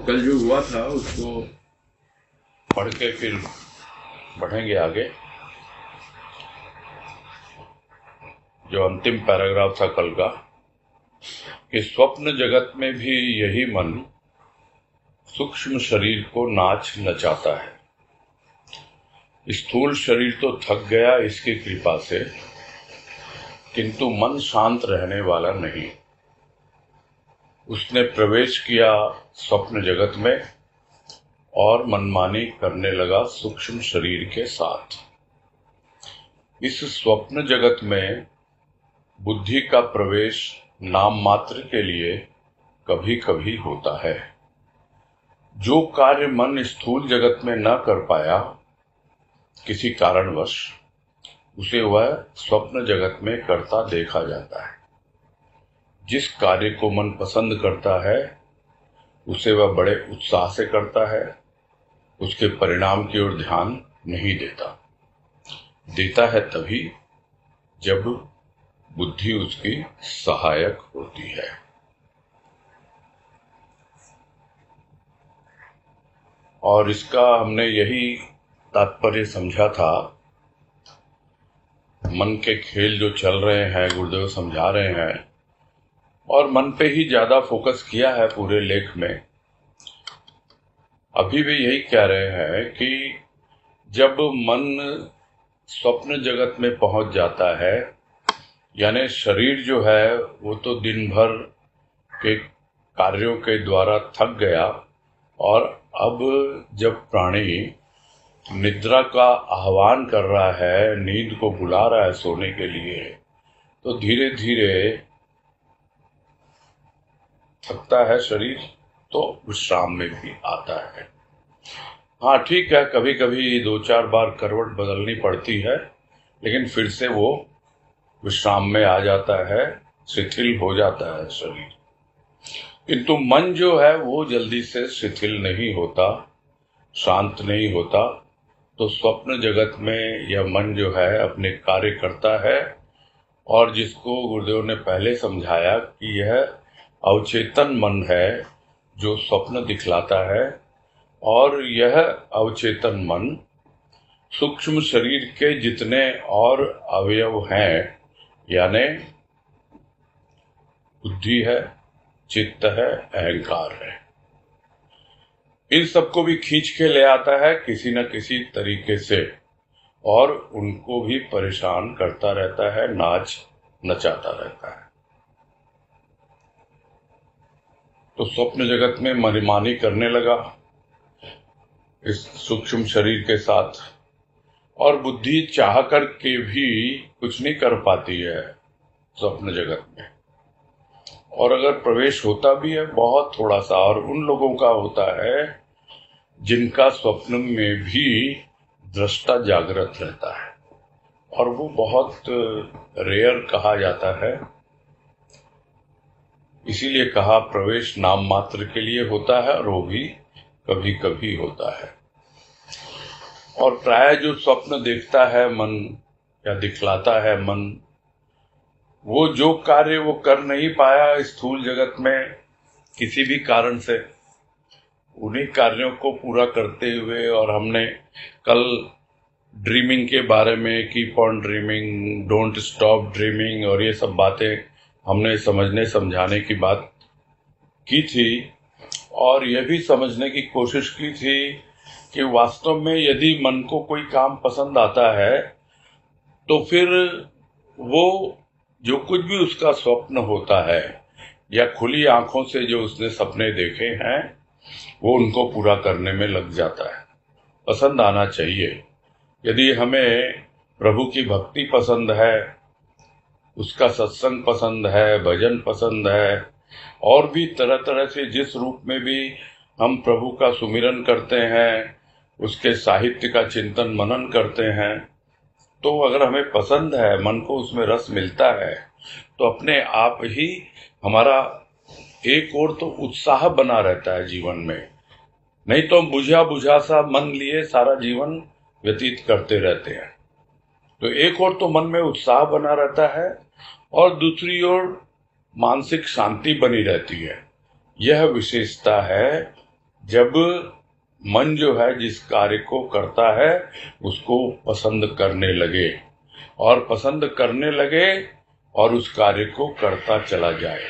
कल जो हुआ था उसको पढ़ के फिर बढ़ेंगे आगे। जो अंतिम पैराग्राफ था कल का, कि स्वप्न जगत में भी यही मन सूक्ष्म शरीर को नाच नचाता है। स्थूल शरीर तो थक गया इसकी कृपा से, किंतु मन शांत रहने वाला नहीं। उसने प्रवेश किया स्वप्न जगत में और मनमानी करने लगा सूक्ष्म शरीर के साथ। इस स्वप्न जगत में बुद्धि का प्रवेश नाम मात्र के लिए कभी कभी होता है। जो कार्य मन स्थूल जगत में न कर पाया किसी कारणवश, उसे वह स्वप्न जगत में करता देखा जाता है। जिस कार्य को मन पसंद करता है उसे वह बड़े उत्साह से करता है, उसके परिणाम की ओर ध्यान नहीं देता है तभी जब बुद्धि उसकी सहायक होती है। और इसका हमने यही तात्पर्य समझा था। मन के खेल जो चल रहे हैं, गुरुदेव समझा रहे हैं, और मन पे ही ज्यादा फोकस किया है पूरे लेख में। अभी भी यही कह रहे हैं कि जब मन स्वप्न जगत में पहुंच जाता है, यानी शरीर जो है वो तो दिन भर के कार्यों के द्वारा थक गया, और अब जब प्राणी निद्रा का आह्वान कर रहा है, नींद को बुला रहा है सोने के लिए, तो धीरे धीरे थकता है शरीर, तो विश्राम में भी आता है। हाँ ठीक है, कभी कभी 2-4 बार करवट बदलनी पड़ती है, लेकिन फिर से वो विश्राम में आ जाता है, शिथिल हो जाता है शरीर। किंतु मन जो है वो जल्दी से शिथिल नहीं होता, शांत नहीं होता। तो स्वप्न जगत में यह मन जो है अपने कार्य करता है, और जिसको गुरुदेव ने पहले समझाया कि यह अवचेतन मन है जो स्वप्न दिखलाता है, और यह अवचेतन मन सूक्ष्म शरीर के जितने और अवयव हैं, यानी बुद्धि है, चित्त है, अहंकार है, इन सबको भी खींच के ले आता है किसी न किसी तरीके से, और उनको भी परेशान करता रहता है, नाच नचाता रहता है। तो स्वप्न जगत में मनमानी करने लगा इस सूक्ष्म शरीर के साथ, और बुद्धि चाह कर के भी कुछ नहीं कर पाती है स्वप्न जगत में। और अगर प्रवेश होता भी है बहुत थोड़ा सा, और उन लोगों का होता है जिनका स्वप्न में भी दृष्टा जागृत रहता है, और वो बहुत रेयर कहा जाता है। इसीलिए कहा प्रवेश नाम मात्र के लिए होता है, और वो भी कभी कभी होता है। और प्राय जो स्वप्न देखता है मन, या दिखलाता है मन, वो जो कार्य वो कर नहीं पाया स्थूल जगत में किसी भी कारण से, उन्हीं कार्यों को पूरा करते हुए, और हमने कल ड्रीमिंग के बारे में, keep on dreaming, don't stop dreaming, और ये सब बातें हमने समझने समझाने की बात की थी। और यह भी समझने की कोशिश की थी कि वास्तव में यदि मन को कोई काम पसंद आता है, तो फिर वो जो कुछ भी उसका स्वप्न होता है, या खुली आंखों से जो उसने सपने देखे हैं, वो उनको पूरा करने में लग जाता है। पसंद आना चाहिए। यदि हमें प्रभु की भक्ति पसंद है, उसका सत्संग पसंद है, भजन पसंद है, और भी तरह तरह से जिस रूप में भी हम प्रभु का सुमिरन करते हैं, उसके साहित्य का चिंतन मनन करते हैं, तो अगर हमें पसंद है, मन को उसमें रस मिलता है, तो अपने आप ही हमारा एक और तो उत्साह बना रहता है जीवन में। नहीं तो हम बुझा बुझा सा मन लिए सारा जीवन व्यतीत करते रहते हैं। तो एक और तो मन में उत्साह बना रहता है, और दूसरी ओर मानसिक शांति बनी रहती है। यह विशेषता है जब मन जो है जिस कार्य को करता है उसको पसंद करने लगे, और पसंद करने लगे और उस कार्य को करता चला जाए।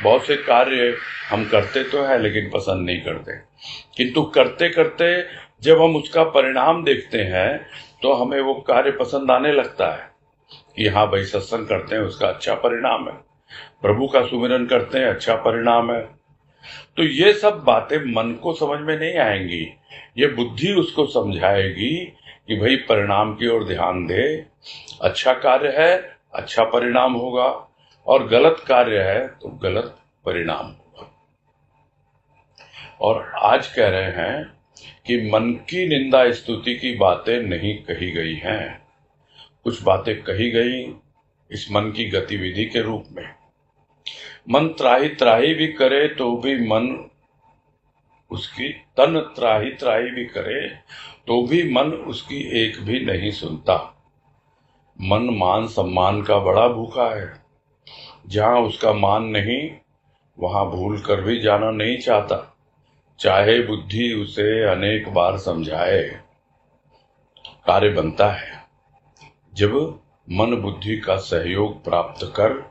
बहुत से कार्य हम करते तो है लेकिन पसंद नहीं करते, किंतु करते करते जब हम उसका परिणाम देखते हैं तो हमें वो कार्य पसंद आने लगता है कि हाँ भाई, सत्संग करते हैं उसका अच्छा परिणाम है, प्रभु का सुमिरन करते हैं अच्छा परिणाम है। तो ये सब बातें मन को समझ में नहीं आएंगी, ये बुद्धि उसको समझाएगी कि भाई परिणाम की ओर ध्यान दे, अच्छा कार्य है अच्छा परिणाम होगा, और गलत कार्य है तो गलत परिणाम होगा। और आज कह रहे हैं कि मन की निंदा स्तुति की बातें नहीं कही गई हैं, कुछ बातें कही गई इस मन की गतिविधि के रूप में। मन त्राही त्राही भी करे तो भी मन उसकी, तन त्राही त्राही भी करे तो भी मन उसकी एक भी नहीं सुनता। मन मान सम्मान का बड़ा भूखा है, जहां उसका मान नहीं वहां भूल कर भी जाना नहीं चाहता, चाहे बुद्धि उसे अनेक बार समझाए। कार्य बनता है जब मन बुद्धि का सहयोग प्राप्त कर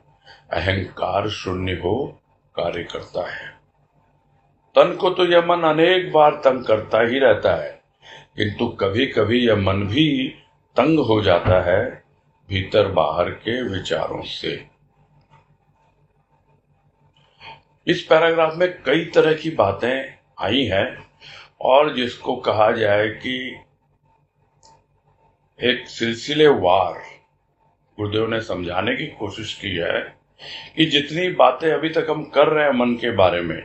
अहंकार शून्य हो कार्य करता है। तन को तो यह मन अनेक बार तंग करता ही रहता है, किंतु कभी कभी यह मन भी तंग हो जाता है भीतर बाहर के विचारों से। इस पैराग्राफ में कई तरह की बातें आई हैं, और जिसको कहा जाए कि एक सिलसिलेवार गुरुदेव ने समझाने की कोशिश की है कि जितनी बातें अभी तक हम कर रहे हैं मन के बारे में,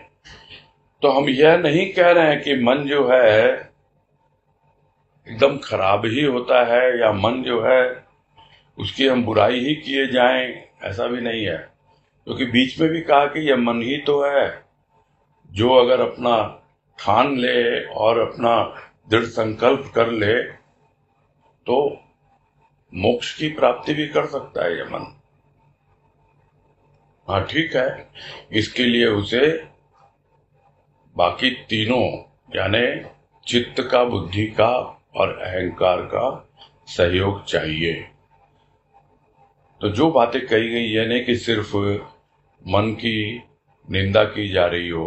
तो हम यह नहीं कह रहे हैं कि मन जो है एकदम खराब ही होता है या मन जो है उसकी हम बुराई ही किए जाएं, ऐसा भी नहीं है। क्योंकि बीच में भी कहा कि यह मन ही तो है जो अगर अपना ठान ले और अपना दृढ़ संकल्प कर ले तो मोक्ष की प्राप्ति भी कर सकता है यह मन। हाँ ठीक है, इसके लिए उसे बाकी तीनों यानी चित्त का, बुद्धि का और अहंकार का सहयोग चाहिए। तो जो बातें कही गई यह नहीं कि सिर्फ मन की निंदा की जा रही हो,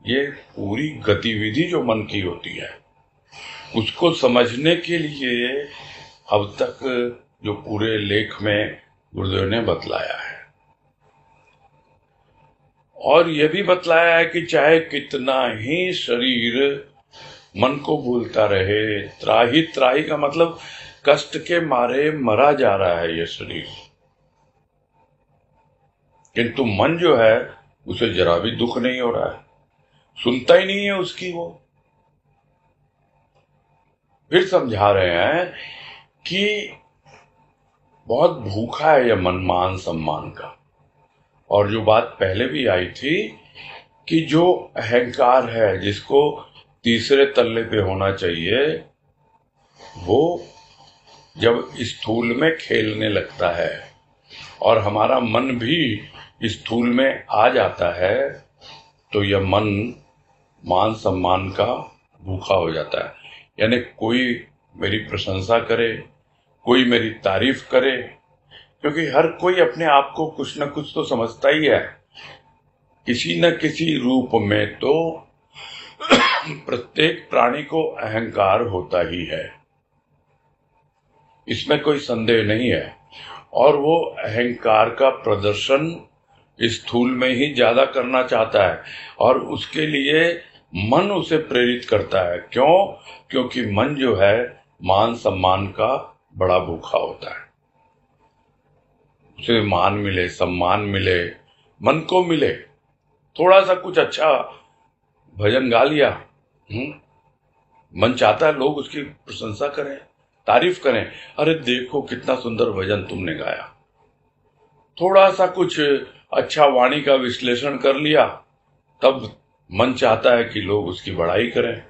ये पूरी गतिविधि जो मन की होती है उसको समझने के लिए अब तक जो पूरे लेख में गुरुदेव ने बतलाया है, और यह भी बतलाया है कि चाहे कितना ही शरीर मन को भूलता रहे, त्राही त्राही का मतलब कष्ट के मारे मरा जा रहा है यह शरीर, किंतु मन जो है उसे जरा भी दुख नहीं हो रहा है, सुनता ही नहीं है उसकी वो। फिर समझा रहे हैं कि बहुत भूखा है यह मन मान सम्मान का। और जो बात पहले भी आई थी कि जो अहंकार है जिसको तीसरे तल्ले पे होना चाहिए, वो जब स्थूल में खेलने लगता है और हमारा मन भी स्थूल में आ जाता है तो यह मन मान सम्मान का भूखा हो जाता है। यानी कोई मेरी प्रशंसा करे, कोई मेरी तारीफ करे, क्योंकि हर कोई अपने आप को कुछ न कुछ तो समझता ही है, किसी न किसी रूप में तो प्रत्येक प्राणी को अहंकार होता ही है, इसमें कोई संदेह नहीं है। और वो अहंकार का प्रदर्शन स्थूल में ही ज्यादा करना चाहता है और उसके लिए मन उसे प्रेरित करता है। क्यों? क्योंकि मन जो है मान सम्मान का बड़ा भूखा होता है। उसे मान मिले, सम्मान मिले, मन को मिले, थोड़ा सा कुछ अच्छा भजन गा लिया, मन चाहता है लोग उसकी प्रशंसा करें, तारीफ करें, अरे देखो कितना सुंदर भजन तुमने गाया। थोड़ा सा कुछ अच्छा वाणी का विश्लेषण कर लिया, तब मन चाहता है कि लोग उसकी बड़ाई करें।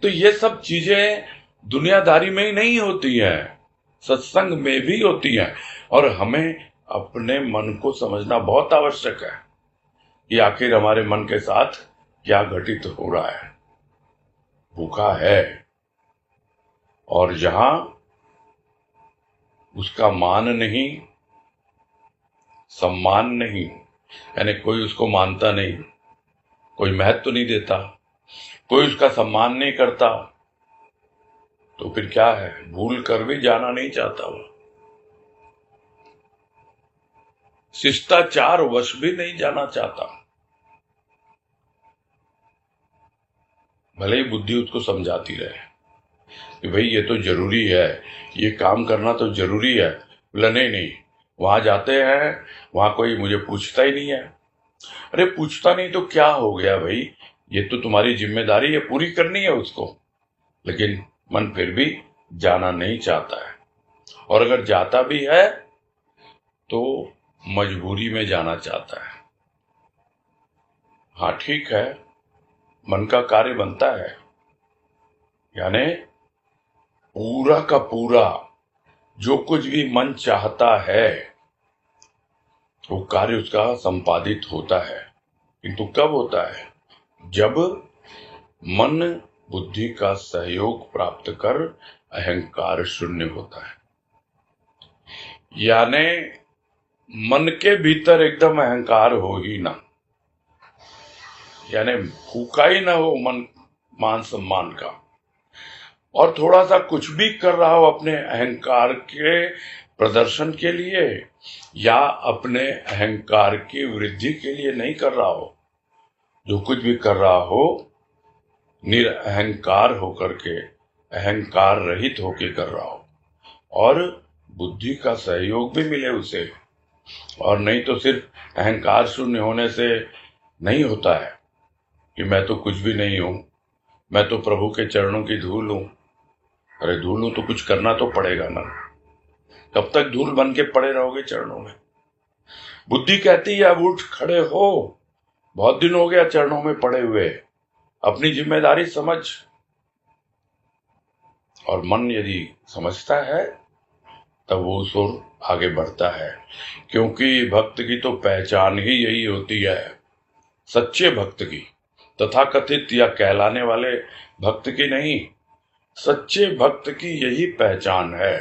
तो ये सब चीजें दुनियादारी में ही नहीं होती हैं, सत्संग में भी होती हैं, और हमें अपने मन को समझना बहुत आवश्यक है। कि आखिर हमारे मन के साथ क्या घटित हो रहा है। भूखा है, और जहां उसका मान नहीं, सम्मान नहीं, यानी कोई उसको मानता नहीं, कोई महत्व नहीं देता, कोई उसका सम्मान नहीं करता, तो फिर क्या है, भूल कर भी जाना नहीं चाहता वो, शिष्टाचार वश भी नहीं जाना चाहता। भले ही बुद्धि उसको समझाती रहे कि भाई ये तो जरूरी है, ये काम करना तो जरूरी है। बोला नहीं नहीं, वहां जाते हैं, वहां कोई मुझे पूछता ही नहीं है। अरे पूछता नहीं तो क्या हो गया भाई, ये तो तुम्हारी जिम्मेदारी है, पूरी करनी है उसको। लेकिन मन फिर भी जाना नहीं चाहता है, और अगर जाता भी है तो मजबूरी में जाना चाहता है। हाँ ठीक है, मन का कार्य बनता है, यानी पूरा का पूरा जो कुछ भी मन चाहता है वो कार्य उसका संपादित होता है। किंतु कब होता है, जब मन बुद्धि का सहयोग प्राप्त कर अहंकार शून्य होता है। यानी मन के भीतर एकदम अहंकार हो ही ना, यानी भूखा ही ना हो मन मान सम्मान का, और थोड़ा सा कुछ भी कर रहा हो अपने अहंकार के प्रदर्शन के लिए या अपने अहंकार की वृद्धि के लिए नहीं कर रहा हो। जो कुछ भी कर रहा हो निरअहंकार होकर के, अहंकार रहित होकर कर रहा हो, और बुद्धि का सहयोग भी मिले उसे। और नहीं तो सिर्फ अहंकार शून्य होने से नहीं होता है कि मैं तो कुछ भी नहीं हूं, मैं तो प्रभु के चरणों की धूल हूं। अरे धूल हूं तो कुछ करना तो पड़ेगा ना, कब तक धूल बन के पड़े रहोगे चरणों में। बुद्धि कहती है अब उठ खड़े हो, बहुत दिन हो गया चरणों में पड़े हुए, अपनी जिम्मेदारी समझ। और मन यदि समझता है तब वो उस ओर आगे बढ़ता है, क्योंकि भक्त की तो पहचान ही यही होती है, सच्चे भक्त की, तथाकथित या कहलाने वाले भक्त की नहीं, सच्चे भक्त की यही पहचान है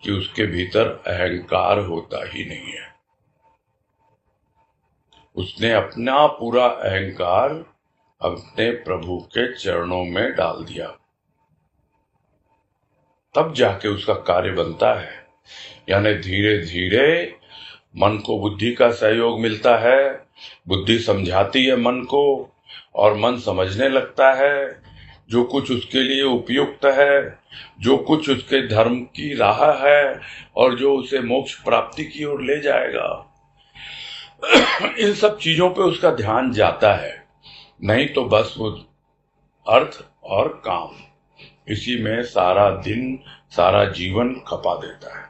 कि उसके भीतर अहंकार होता ही नहीं है। उसने अपना पूरा अहंकार अपने प्रभु के चरणों में डाल दिया, तब जाके उसका कार्य बनता है। यानी धीरे धीरे मन को बुद्धि का सहयोग मिलता है, बुद्धि समझाती है मन को, और मन समझने लगता है जो कुछ उसके लिए उपयुक्त है, जो कुछ उसके धर्म की राह है, और जो उसे मोक्ष प्राप्ति की ओर ले जाएगा। इन सब चीजों पे उसका ध्यान जाता है, नहीं तो बस वो अर्थ और काम, इसी में सारा दिन सारा जीवन खपा देता है।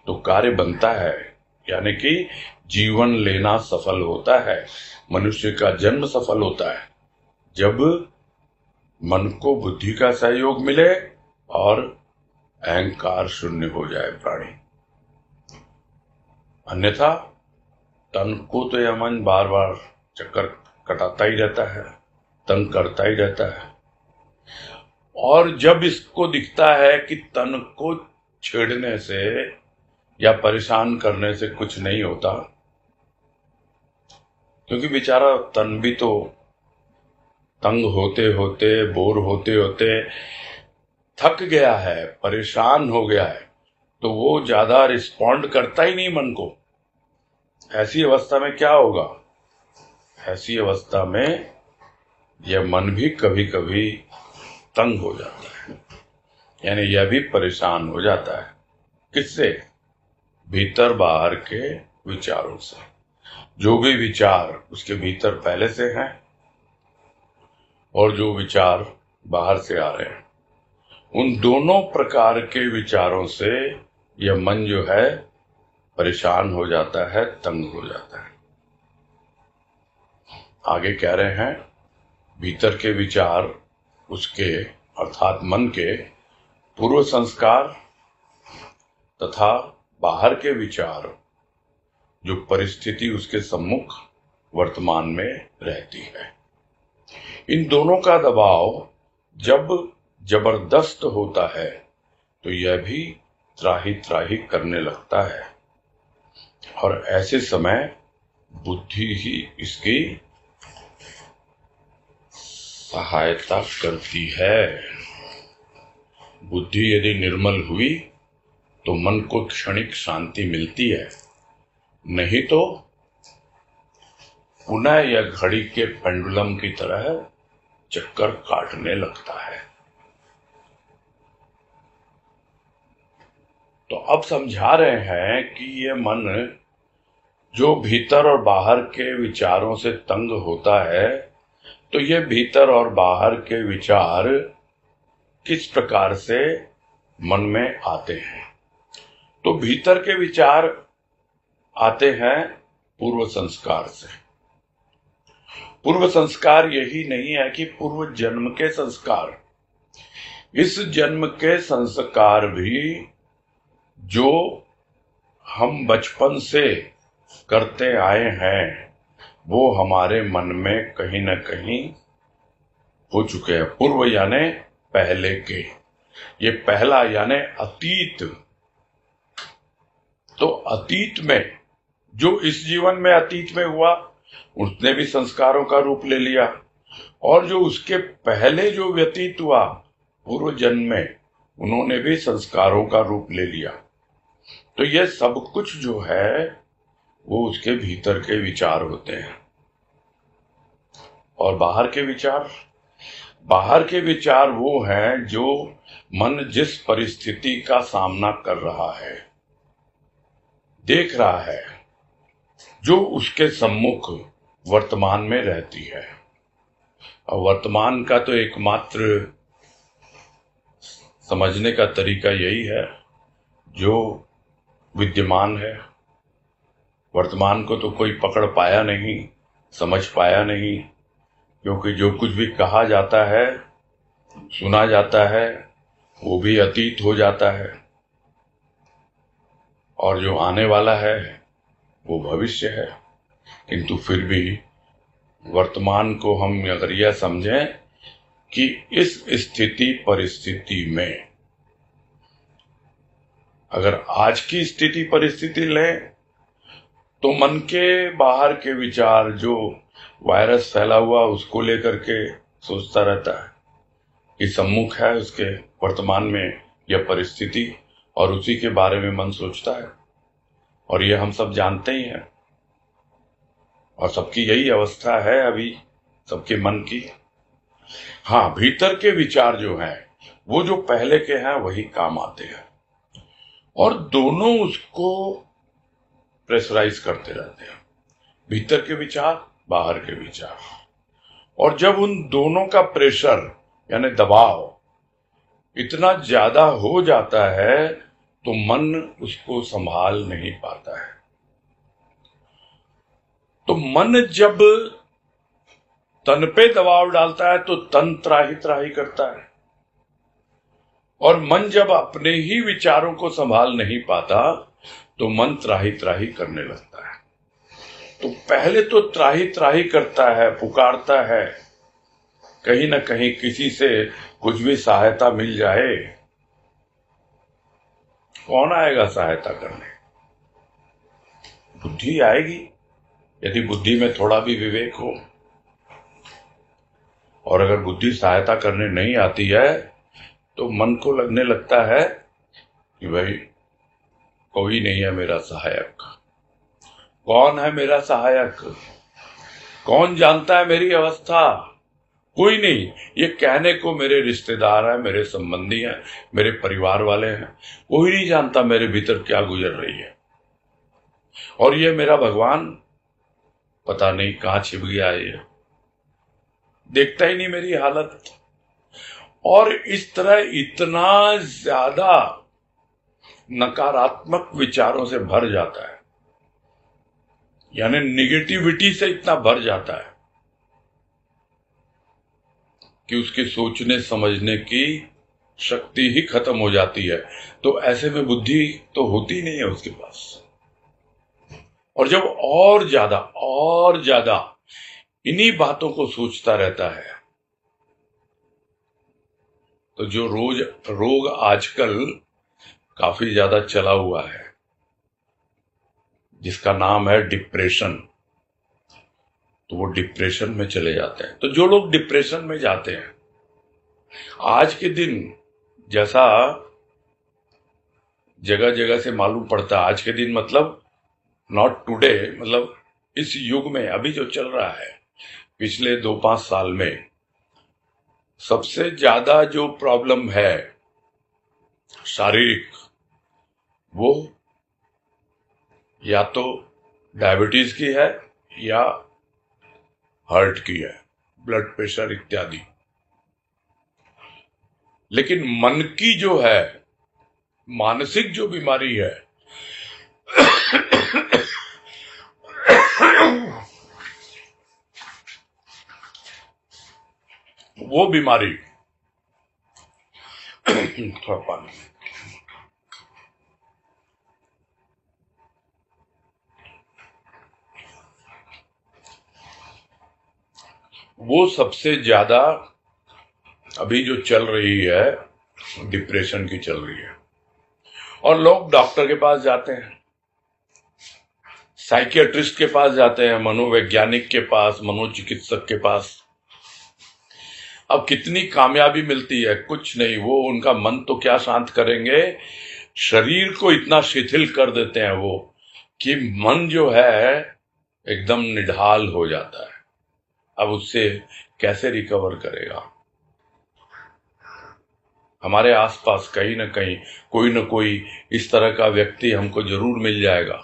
तो कार्य बनता है, यानी कि जीवन लेना सफल होता है, मनुष्य का जन्म सफल होता है, जब मन को बुद्धि का सहयोग मिले और अहंकार शून्य हो जाए प्राणी। अन्यथा तन को तो यह मन बार बार चक्कर कटाता ही रहता है, तंग करता ही रहता है। और जब इसको दिखता है कि तन को छेड़ने से या परेशान करने से कुछ नहीं होता, क्योंकि बेचारा तन भी तो तंग होते होते, बोर होते होते थक गया है, परेशान हो गया है, तो वो ज्यादा रिस्पॉन्ड करता ही नहीं मन को। ऐसी अवस्था में क्या होगा, ऐसी अवस्था में यह मन भी कभी कभी तंग हो जाता है, यानी यह भी परेशान हो जाता है। किससे? भीतर बाहर के विचारों से। जो भी विचार उसके भीतर पहले से हैं और जो विचार बाहर से आ रहे हैं, उन दोनों प्रकार के विचारों से यह मन जो है परेशान हो जाता है, तंग हो जाता है। आगे कह रहे हैं, भीतर के विचार उसके अर्थात मन के पूर्व संस्कार तथा बाहर के विचार जो परिस्थिति उसके सम्मुख वर्तमान में रहती है। इन दोनों का दबाव जब जबरदस्त होता है तो यह भी त्राही त्राही करने लगता है, और ऐसे समय बुद्धि ही इसकी सहायता करती है। बुद्धि यदि निर्मल हुई तो मन को क्षणिक शांति मिलती है, नहीं तो पुनः यह घड़ी के पेंडुलम की तरह चक्कर काटने लगता है। तो अब समझा रहे हैं कि ये मन जो भीतर और बाहर के विचारों से तंग होता है, तो ये भीतर और बाहर के विचार किस प्रकार से मन में आते हैं। तो भीतर के विचार आते हैं पूर्व संस्कार से। पूर्व संस्कार यही नहीं है कि पूर्व जन्म के संस्कार, इस जन्म के संस्कार भी जो हम बचपन से करते आए हैं वो हमारे मन में कहीं न कहीं हो चुके हैं। पूर्व यानी पहले के, ये पहला यानी अतीत। तो अतीत में जो इस जीवन में अतीत में हुआ उसने भी संस्कारों का रूप ले लिया, और जो उसके पहले जो व्यतीत हुआ पूर्व जन्म में उन्होंने भी संस्कारों का रूप ले लिया। तो ये सब कुछ जो है वो उसके भीतर के विचार होते हैं। और बाहर के विचार, बाहर के विचार वो हैं जो मन जिस परिस्थिति का सामना कर रहा है, देख रहा है, जो उसके सम्मुख वर्तमान में रहती है। और वर्तमान का तो एकमात्र समझने का तरीका यही है जो विद्यमान है। वर्तमान को तो कोई पकड़ पाया नहीं, समझ पाया नहीं, क्योंकि जो कुछ भी कहा जाता है, सुना जाता है, वो भी अतीत हो जाता है, और जो आने वाला है वो भविष्य है। किंतु फिर भी वर्तमान को हम अगर यह समझें कि इस स्थिति परिस्थिति में, अगर आज की स्थिति परिस्थिति लें तो मन के बाहर के विचार, जो वायरस फैला हुआ उसको लेकर के सोचता रहता है कि सम्मुख है उसके वर्तमान में यह परिस्थिति, और उसी के बारे में मन सोचता है। और ये हम सब जानते ही हैं, और सबकी यही अवस्था है अभी सबके मन की। हाँ, भीतर के विचार जो हैं वो जो पहले के हैं वही काम आते हैं, और दोनों उसको प्रेशराइज करते रहते हैं, भीतर के विचार, बाहर के विचार। और जब उन दोनों का प्रेशर यानी दबाव इतना ज्यादा हो जाता है तो मन उसको संभाल नहीं पाता है। तो मन जब तन पे दबाव डालता है तो तन त्राही त्राही करता है, और मन जब अपने ही विचारों को संभाल नहीं पाता तो मन त्राही त्राही करने लगता है। तो पहले तो त्राही त्राही करता है, पुकारता है, कहीं ना कहीं किसी से कुछ भी सहायता मिल जाए। कौन आएगा सहायता करने? बुद्धि आएगी, यदि बुद्धि में थोड़ा भी विवेक हो। और अगर बुद्धि सहायता करने नहीं आती है तो मन को लगने लगता है कि भाई कोई नहीं है मेरा सहायक। कौन है मेरा सहायक? कौन जानता है मेरी अवस्था? कोई नहीं। ये कहने को मेरे रिश्तेदार हैं, मेरे संबंधी हैं, मेरे परिवार वाले हैं, कोई नहीं जानता मेरे भीतर क्या गुजर रही है। और ये मेरा भगवान पता नहीं कहां छिप गया है, ये देखता ही नहीं मेरी हालत। और इस तरह इतना ज्यादा नकारात्मक विचारों से भर जाता है, यानी निगेटिविटी से इतना भर जाता है कि उसके सोचने समझने की शक्ति ही खत्म हो जाती है। तो ऐसे में बुद्धि तो होती नहीं है उसके पास। और जब और ज्यादा इन्हीं बातों को सोचता रहता है, तो जो रोग आजकल काफी ज्यादा चला हुआ है, जिसका नाम है डिप्रेशन, तो वो डिप्रेशन में चले जाते हैं। तो जो लोग डिप्रेशन में जाते हैं, आज के दिन जैसा जगह जगह से मालूम पड़ता है, आज के दिन मतलब नॉट टुडे, मतलब इस युग में अभी जो चल रहा है, पिछले 2-5 साल में सबसे ज्यादा जो प्रॉब्लम है शारीरिक, वो या तो डायबिटीज की है या हार्ट की है, ब्लड प्रेशर इत्यादि। लेकिन मन की जो है, मानसिक जो बीमारी है, वो बीमारी थोड़ा पानी, वो सबसे ज्यादा अभी जो चल रही है, डिप्रेशन की चल रही है। और लोग डॉक्टर के पास जाते हैं, साइकियाट्रिस्ट के पास जाते हैं, मनोवैज्ञानिक के पास, मनोचिकित्सक के पास। अब कितनी कामयाबी मिलती है? कुछ नहीं, वो उनका मन तो क्या शांत करेंगे, शरीर को इतना शिथिल कर देते हैं वो कि मन जो है एकदम निढाल हो जाता है। अब उससे कैसे रिकवर करेगा? हमारे आसपास कहीं ना कहीं कोई ना कोई इस तरह का व्यक्ति हमको जरूर मिल जाएगा।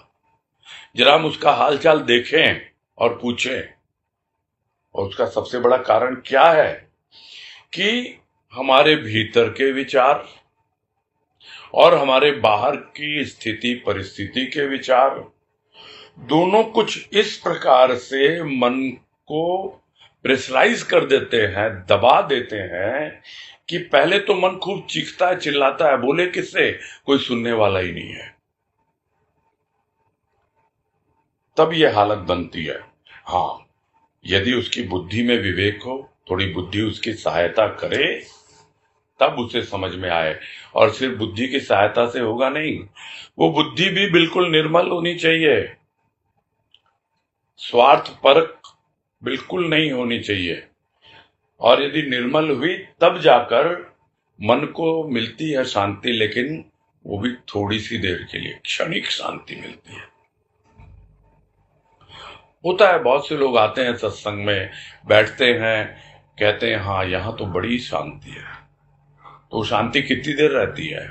जरा हम उसका हालचाल देखें और पूछें। और उसका सबसे बड़ा कारण क्या है कि हमारे भीतर के विचार और हमारे बाहर की स्थिति परिस्थिति के विचार दोनों कुछ इस प्रकार से मन को प्रेशराइज कर देते हैं, दबा देते हैं कि पहले तो मन खूब चीखता है, चिल्लाता है, बोले किससे, कोई सुनने वाला ही नहीं है। तब ये हालत बनती है। हाँ, यदि उसकी बुद्धि में विवेक हो, थोड़ी बुद्धि उसकी सहायता करे, तब उसे समझ में आए। और सिर्फ बुद्धि की सहायता से होगा नहीं, वो बुद्धि भी बिल्कुल निर्मल होनी चाहिए, स्वार्थ परक बिल्कुल नहीं होनी चाहिए। और यदि निर्मल हुई तब जाकर मन को मिलती है शांति, लेकिन वो भी थोड़ी सी देर के लिए, क्षणिक शांति मिलती है। होता है, बहुत से लोग आते हैं सत्संग में, बैठते हैं, कहते हैं हाँ यहाँ तो बड़ी शांति है। तो शांति कितनी देर रहती है?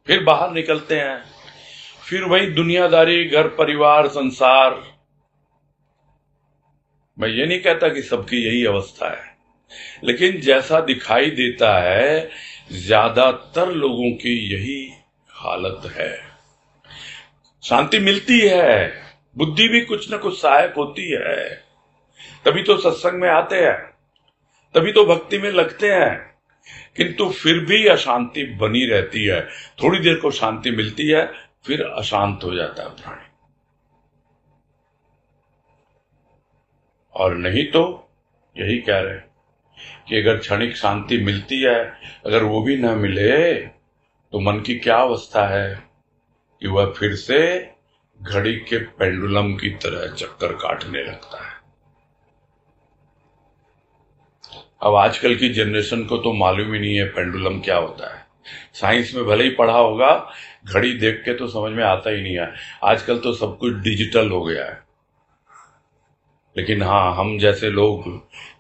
फिर बाहर निकलते हैं, फिर वही दुनियादारी, घर परिवार संसार। मैं ये नहीं कहता कि सबकी यही अवस्था है, लेकिन जैसा दिखाई देता है ज्यादातर लोगों की यही हालत है। शांति मिलती है, बुद्धि भी कुछ न कुछ सहायक होती है, तभी तो सत्संग में आते हैं, तभी तो भक्ति में लगते हैं, किंतु फिर भी अशांति बनी रहती है। थोड़ी देर को शांति मिलती है, फिर अशांत हो जाता है प्राणी। और नहीं तो यही कह रहे हैं कि अगर क्षणिक शांति मिलती है, अगर वो भी न मिले तो मन की क्या अवस्था है कि वह फिर से घड़ी के पेंडुलम की तरह चक्कर काटने लगता है। अब आजकल की जनरेशन को तो मालूम ही नहीं है पेंडुलम क्या होता है। साइंस में भले ही पढ़ा होगा, घड़ी देख के तो समझ में आता ही नहीं है। आजकल तो सब कुछ डिजिटल हो गया है। लेकिन हाँ, हम जैसे लोग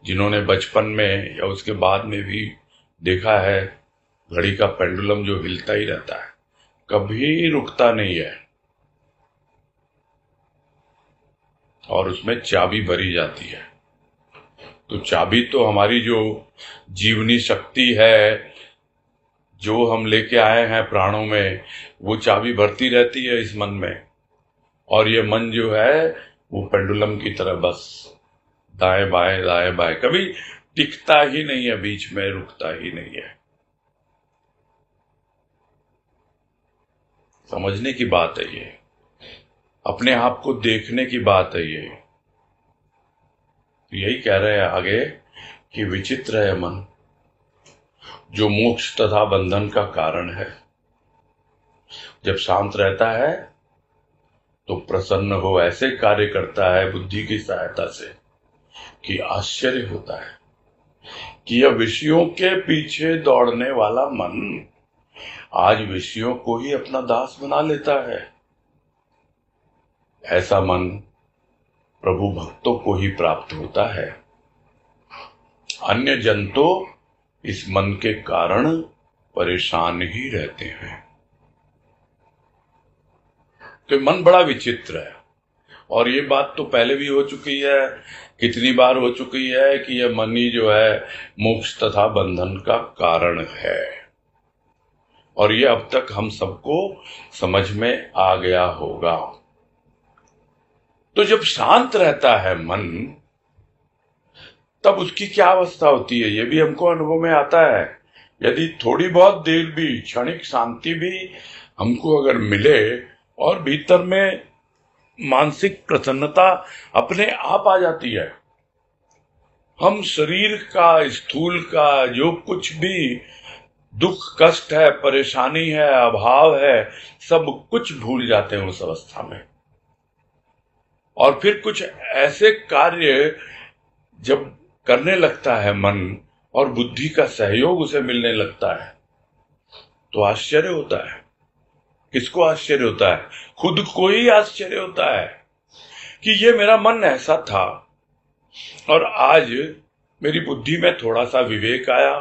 जिन्होंने बचपन में या उसके बाद में भी देखा है, घड़ी का पेंडुलम जो हिलता ही रहता है, कभी रुकता नहीं है, और उसमें चाबी भरी जाती है। तो चाबी तो हमारी जो जीवनी शक्ति है, जो हम लेके आए हैं प्राणों में, वो चाबी भरती रहती है इस मन में। और ये मन जो है वो पेंडुलम की तरह बस दाएं बाएं कभी टिकता ही नहीं है, बीच में रुकता ही नहीं है। समझने की बात है ये। अपने आप को देखने की बात है ये। यही कह रहे हैं आगे कि विचित्र है मन, जो मोक्ष तथा बंधन का कारण है। जब शांत रहता है तो प्रसन्न हो ऐसे कार्य करता है बुद्धि की सहायता से कि आश्चर्य होता है कि यह विषयों के पीछे दौड़ने वाला मन आज विषयों को ही अपना दास बना लेता है। ऐसा मन प्रभु भक्तों को ही प्राप्त होता है। अन्य जन तो इस मन के कारण परेशान ही रहते हैं। तो मन बड़ा विचित्र है, और ये बात तो पहले भी हो चुकी है, कितनी बार हो चुकी है कि यह मन ही जो है मोक्ष तथा बंधन का कारण है, और ये अब तक हम सबको समझ में आ गया होगा। तो जब शांत रहता है मन, तब उसकी क्या अवस्था होती है ये भी हमको अनुभव में आता है। यदि थोड़ी बहुत देर भी, क्षणिक शांति भी हमको अगर मिले और भीतर में मानसिक प्रसन्नता अपने आप आ जाती है, हम शरीर का, स्थूल का जो कुछ भी दुख कष्ट है, परेशानी है, अभाव है, सब कुछ भूल जाते हैं उस अवस्था में। और फिर कुछ ऐसे कार्य जब करने लगता है मन और बुद्धि का सहयोग उसे मिलने लगता है तो आश्चर्य होता है। किसको आश्चर्य होता है? खुद को ही आश्चर्य होता है कि ये मेरा मन ऐसा था और आज मेरी बुद्धि में थोड़ा सा विवेक आया,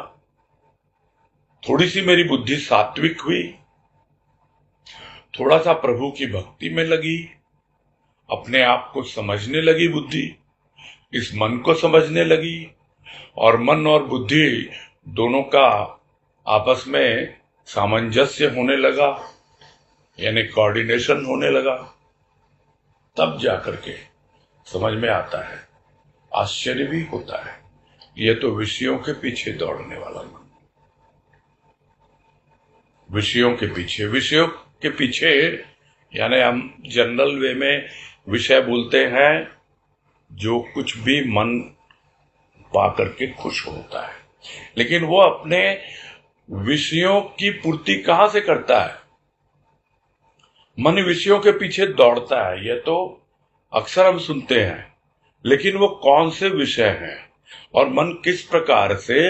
थोड़ी सी मेरी बुद्धि सात्विक हुई, थोड़ा सा प्रभु की भक्ति में लगी, अपने आप को समझने लगी बुद्धि, इस मन को समझने लगी, और मन और बुद्धि दोनों का आपस में सामंजस्य होने लगा, यानी कोऑर्डिनेशन होने लगा। तब जाकर के समझ में आता है, आश्चर्य भी होता है, यह तो विषयों के पीछे दौड़ने वाला मन। विषयों के पीछे यानी हम जनरल वे में विषय बोलते हैं जो कुछ भी मन पा करके खुश होता है, लेकिन वो अपने विषयों की पूर्ति कहां से करता है? मन विषयों के पीछे दौड़ता है, यह तो अक्सर हम सुनते हैं, लेकिन वो कौन से विषय हैं और मन किस प्रकार से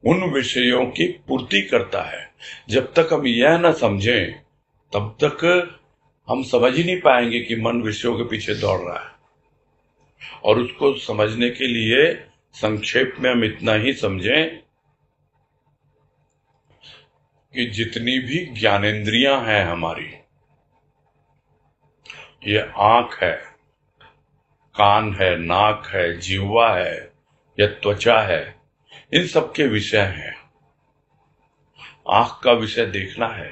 उन विषयों की पूर्ति करता है, जब तक हम यह न समझें तब तक हम समझ ही नहीं पाएंगे कि मन विषयों के पीछे दौड़ रहा है। और उसको समझने के लिए संक्षेप में हम इतना ही समझें कि जितनी भी ज्ञानेंद्रियां हैं हमारी, ये आंख है, कान है, नाक है, जिह्वा है या त्वचा है, इन सब के विषय हैं। आंख का विषय देखना है,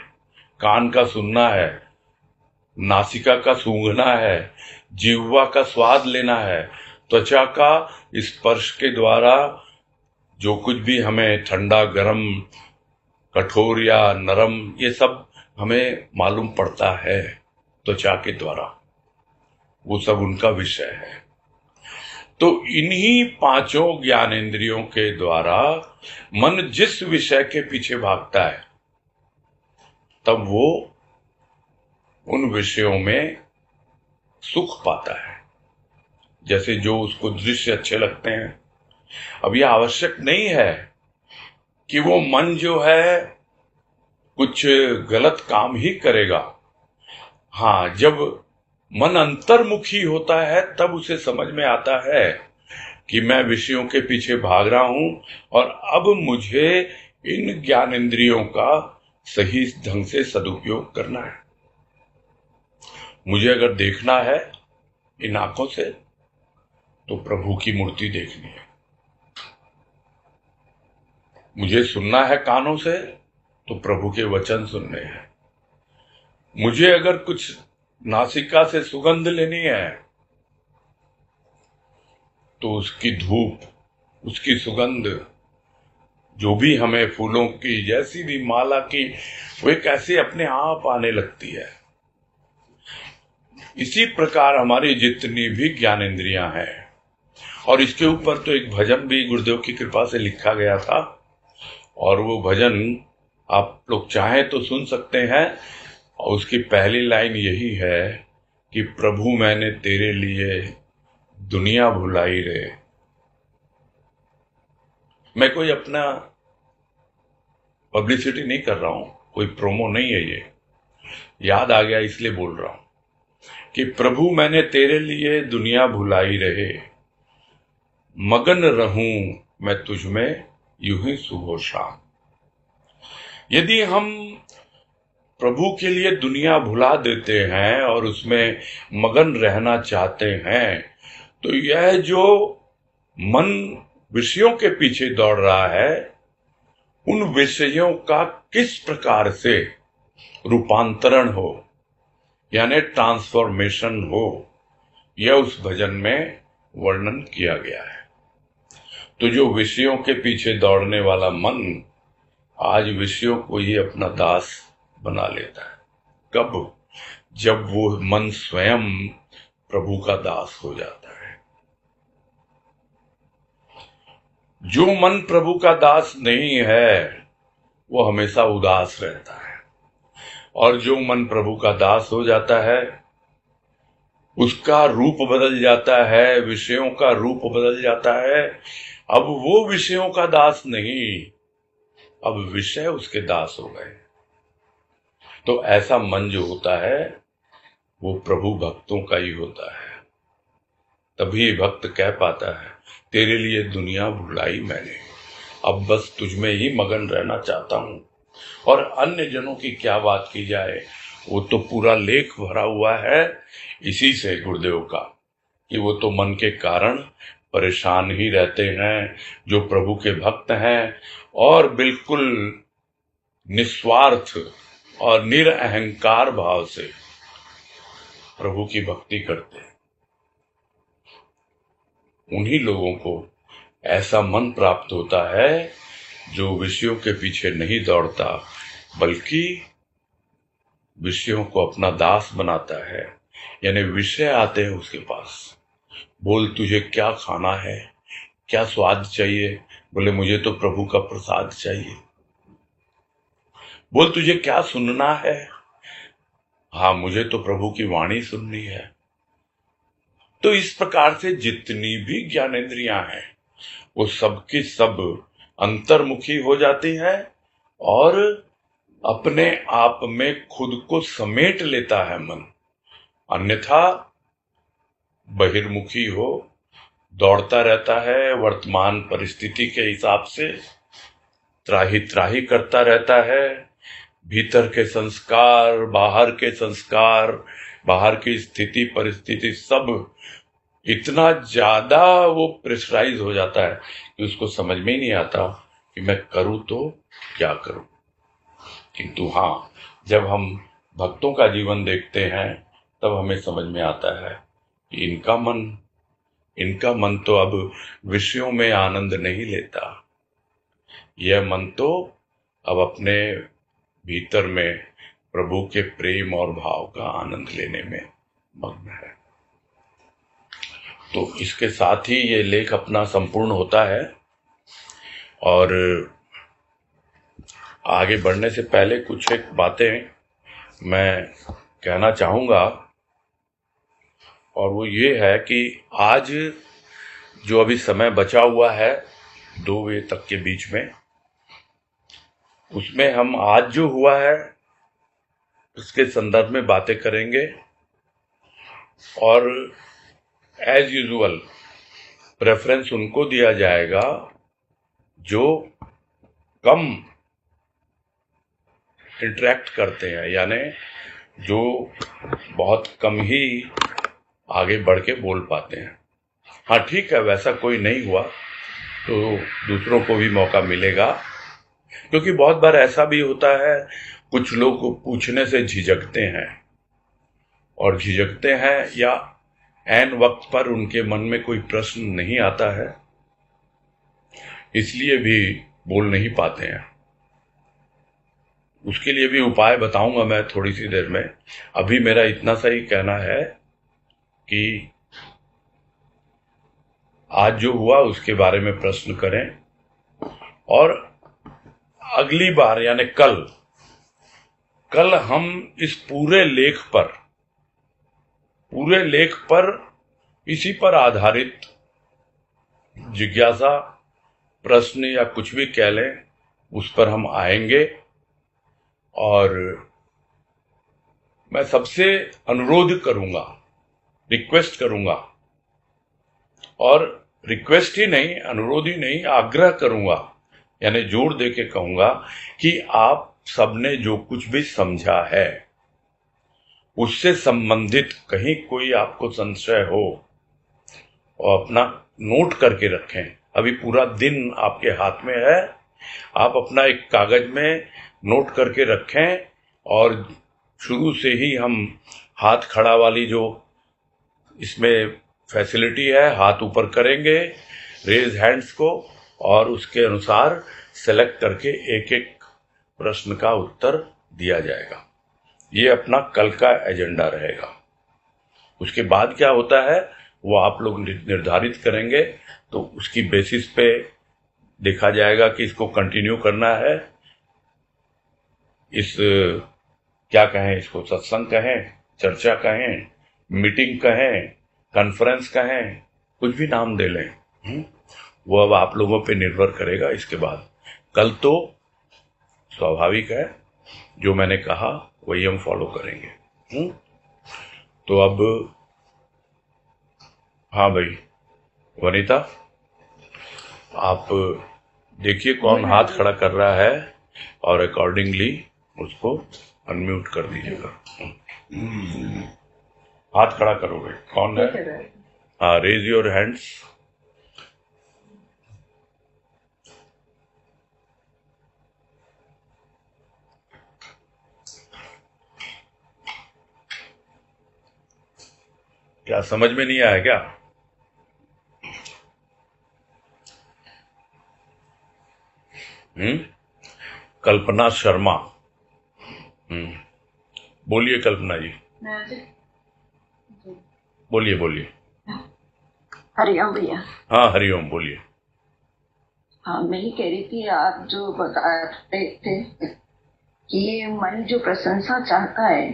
कान का सुनना है, नासिका का सूंघना है, जिह्वा का स्वाद लेना है, त्वचा का स्पर्श के द्वारा जो कुछ भी हमें ठंडा, गरम, कठोर या नरम, ये सब हमें मालूम पड़ता है त्वचा के द्वारा, वो सब उनका विषय है। तो इन्हीं पांचों ज्ञानेंद्रियों के द्वारा मन जिस विषय के पीछे भागता है, तब वो उन विषयों में सुख पाता है। जैसे जो उसको दृश्य अच्छे लगते हैं, अब यह आवश्यक नहीं है कि वो मन जो है कुछ गलत काम ही करेगा। हाँ, जब मन अंतर्मुखी होता है तब उसे समझ में आता है कि मैं विषयों के पीछे भाग रहा हूं और अब मुझे इन ज्ञानेंद्रियों का सही ढंग से सदुपयोग करना है। मुझे अगर देखना है इन आंखों से तो प्रभु की मूर्ति देखनी है, मुझे सुनना है कानों से तो प्रभु के वचन सुनने हैं, मुझे अगर कुछ नासिका से सुगंध लेनी है तो उसकी धूप, उसकी सुगंध, जो भी हमें फूलों की जैसी भी माला की, वो एक ऐसे अपने आप आने लगती है। इसी प्रकार हमारी जितनी भी ज्ञानेंद्रियां हैं, और इसके ऊपर तो एक भजन भी गुरुदेव की कृपा से लिखा गया था, और वो भजन आप लोग चाहें तो सुन सकते हैं। और उसकी पहली लाइन यही है कि प्रभु मैंने तेरे लिए दुनिया भुलाई रे। मैं कोई अपना पब्लिसिटी नहीं कर रहा हूं, कोई प्रोमो नहीं है, ये याद आ गया इसलिए बोल रहा हूं कि प्रभु मैंने तेरे लिए दुनिया भुलाई रहे, मगन रहूं मैं तुझ में यूं ही सुबह शाम। यदि हम प्रभु के लिए दुनिया भुला देते हैं और उसमें मगन रहना चाहते हैं, तो यह जो मन विषयों के पीछे दौड़ रहा है, उन विषयों का किस प्रकार से रूपांतरण हो, यानी ट्रांसफॉर्मेशन हो, यह उस भजन में वर्णन किया गया है। तो जो विषयों के पीछे दौड़ने वाला मन आज विषयों को ही अपना दास बना लेता है। कब? जब वो मन स्वयं प्रभु का दास हो जाता है। जो मन प्रभु का दास नहीं है वो हमेशा उदास रहता है, और जो मन प्रभु का दास हो जाता है उसका रूप बदल जाता है, विषयों का रूप बदल जाता है। अब वो विषयों का दास नहीं, अब विषय उसके दास हो गए। तो ऐसा मन जो होता है वो प्रभु भक्तों का ही होता है। तभी भक्त कह पाता है तेरे लिए दुनिया भुलाई मैंने, अब बस तुझ में ही मगन रहना चाहता हूं। और अन्य जनों की क्या बात की जाए, वो तो पूरा लेख भरा हुआ है इसी से गुरुदेव का, कि वो तो मन के कारण परेशान ही रहते हैं, जो प्रभु के भक्त हैं और बिल्कुल निस्वार्थ और निरअहंकार भाव से प्रभु की भक्ति करते हैं। उन्हीं लोगों को ऐसा मन प्राप्त होता है जो विषयों के पीछे नहीं दौड़ता, बल्कि विषयों को अपना दास बनाता है। यानी विषय आते हैं उसके पास, बोल तुझे क्या खाना है, क्या स्वाद चाहिए, बोले मुझे तो प्रभु का प्रसाद चाहिए। बोल तुझे क्या सुनना है, हाँ मुझे तो प्रभु की वाणी सुननी है। तो इस प्रकार से जितनी भी ज्ञानेंद्रियां हैं वो सब की सब अंतर्मुखी हो जाती है और अपने आप में खुद को समेट लेता है मन। अन्यथा बहिर्मुखी हो, दौड़ता रहता है, वर्तमान परिस्थिति के हिसाब से त्राही त्राही करता रहता है। भीतर के संस्कार, बाहर के संस्कार, बाहर की स्थिति परिस्थिति सब इतना ज्यादा वो प्रेशराइज हो जाता है कि उसको समझ में ही नहीं आता कि मैं करूं तो क्या करूं। किंतु हाँ, जब हम भक्तों का जीवन देखते हैं तब हमें समझ में आता है कि इनका मन तो अब विषयों में आनंद नहीं लेता, यह मन तो अब अपने भीतर में प्रभु के प्रेम और भाव का आनंद लेने में मग्न है। तो इसके साथ ही ये लेख अपना संपूर्ण होता है, और आगे बढ़ने से पहले कुछ एक बातें मैं कहना चाहूँगा, और वो ये है कि आज जो अभी समय बचा हुआ है 2 बजे तक के बीच में, उसमें हम आज जो हुआ है उसके संदर्भ में बातें करेंगे, और एज यूजुअल प्रेफरेंस उनको दिया जाएगा जो कम इंटरेक्ट करते हैं, यानी जो बहुत कम ही आगे बढ़ के बोल पाते हैं। हाँ ठीक है, वैसा कोई नहीं हुआ तो दूसरों को भी मौका मिलेगा, क्योंकि बहुत बार ऐसा भी होता है कुछ लोग पूछने से झिझकते हैं, और झिझकते हैं या ऐन वक्त पर उनके मन में कोई प्रश्न नहीं आता है, इसलिए भी बोल नहीं पाते हैं। उसके लिए भी उपाय बताऊंगा मैं थोड़ी सी देर में। अभी मेरा इतना सा ही कहना है कि आज जो हुआ उसके बारे में प्रश्न करें, और अगली बार यानी कल हम इस पूरे लेख पर इसी पर आधारित जिज्ञासा, प्रश्न या कुछ भी कह लें, उस पर हम आएंगे। और मैं सबसे अनुरोध करूंगा, रिक्वेस्ट करूंगा, और रिक्वेस्ट ही नहीं, अनुरोध ही नहीं, आग्रह करूंगा, यानी जोर दे के कहूंगा कि आप सबने जो कुछ भी समझा है उससे संबंधित कहीं कोई आपको संशय हो और अपना नोट करके रखें। अभी पूरा दिन आपके हाथ में है, आप अपना एक कागज में नोट करके रखें। और शुरू से ही हम हाथ खड़ा वाली जो इसमें फैसिलिटी है, हाथ ऊपर करेंगे रेज हैंड्स को, और उसके अनुसार सेलेक्ट करके एक एक प्रश्न का उत्तर दिया जाएगा। ये अपना कल का एजेंडा रहेगा। उसके बाद क्या होता है वो आप लोग निर्धारित करेंगे, तो उसकी बेसिस पे देखा जाएगा कि इसको कंटिन्यू करना है। इस क्या कहें, इसको सत्संग कहें, चर्चा कहें, मीटिंग कहें, कॉन्फ्रेंस कहें, कुछ भी नाम दे लें, वो अब आप लोगों पे निर्भर करेगा। इसके बाद कल तो स्वाभाविक है, जो मैंने कहा वही हम फॉलो करेंगे। तो अब हाँ भाई वनिता, आप देखिए कौन हाथ खड़ा कर रहा है और अकॉर्डिंगली उसको अनम्यूट कर दीजिएगा। हाथ खड़ा करोगे, कौन है? हाँ, रेज योर हैंड्स। क्या समझ में नहीं आया क्या? कल्पना शर्मा। बोलिए कल्पना जी, बोलिए। हरिओम भैया। हाँ हरिओम, बोलिए। हाँ, मैं ही कह रही थी, आप जो बता रहे थे कि ये मन जो प्रशंसा चाहता है,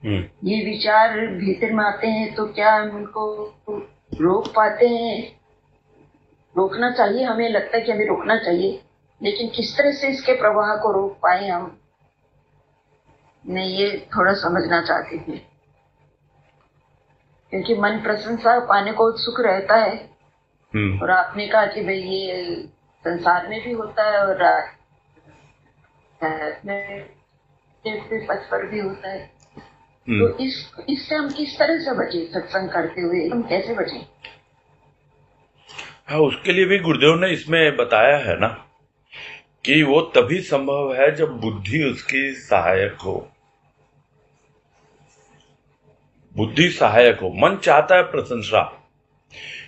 ये विचार भीतर में आते हैं, तो क्या हम उनको रोक पाते हैं? रोकना चाहिए, हमें लगता है कि हमें रोकना चाहिए, लेकिन किस तरह से इसके प्रवाह को रोक पाए हम, मैं ये थोड़ा समझना चाहती थी। क्योंकि मन प्रशंसा पाने को उत्सुक रहता है, और आपने कहा कि भाई ये संसार में भी होता है और पथ पर भी होता है। तो इससे हम किस तरह से बचे? सत्संग करते हुए हम कैसे बचे? हाँ, उसके लिए भी गुरुदेव ने इसमें बताया है ना कि वो तभी संभव है जब बुद्धि उसकी सहायक हो। बुद्धि सहायक हो। मन चाहता है प्रशंसा,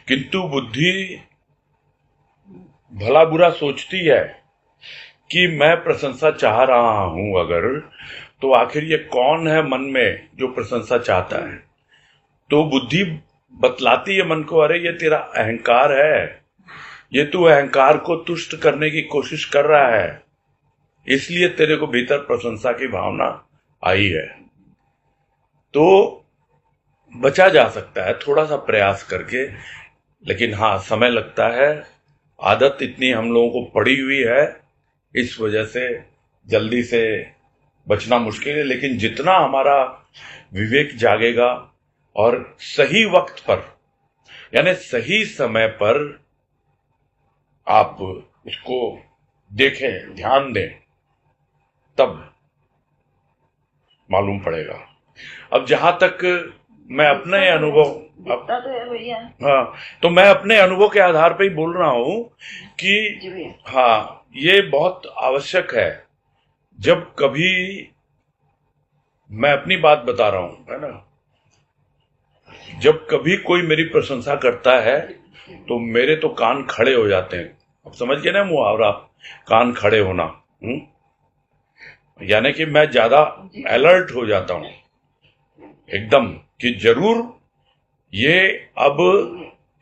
किंतु बुद्धि भला बुरा सोचती है कि मैं प्रशंसा चाह रहा हूं अगर, तो आखिर ये कौन है मन में जो प्रशंसा चाहता है? तो बुद्धि बतलाती है मन को, अरे ये तेरा अहंकार है, ये तू अहंकार को तुष्ट करने की कोशिश कर रहा है, इसलिए तेरे को भीतर प्रशंसा की भावना आई है। तो बचा जा सकता है थोड़ा सा प्रयास करके, लेकिन हाँ समय लगता है। आदत इतनी हम लोगों को पड़ी हुई है, इस वजह से जल्दी से बचना मुश्किल है। लेकिन जितना हमारा विवेक जागेगा और सही वक्त पर यानी सही समय पर आप उसको देखें, ध्यान दें, तब मालूम पड़ेगा। अब जहां तक मैं अपने अनुभव तो मैं अपने अनुभव के आधार पर ही बोल रहा हूं कि हाँ, ये बहुत आवश्यक है। जब कभी मैं अपनी बात बता रहा हूं, है ना, जब कभी कोई मेरी प्रशंसा करता है तो मेरे तो कान खड़े हो जाते हैं। अब समझ गए ना मुहावरा, कान खड़े होना। यानी कि मैं ज्यादा अलर्ट हो जाता हूं एकदम, कि जरूर ये अब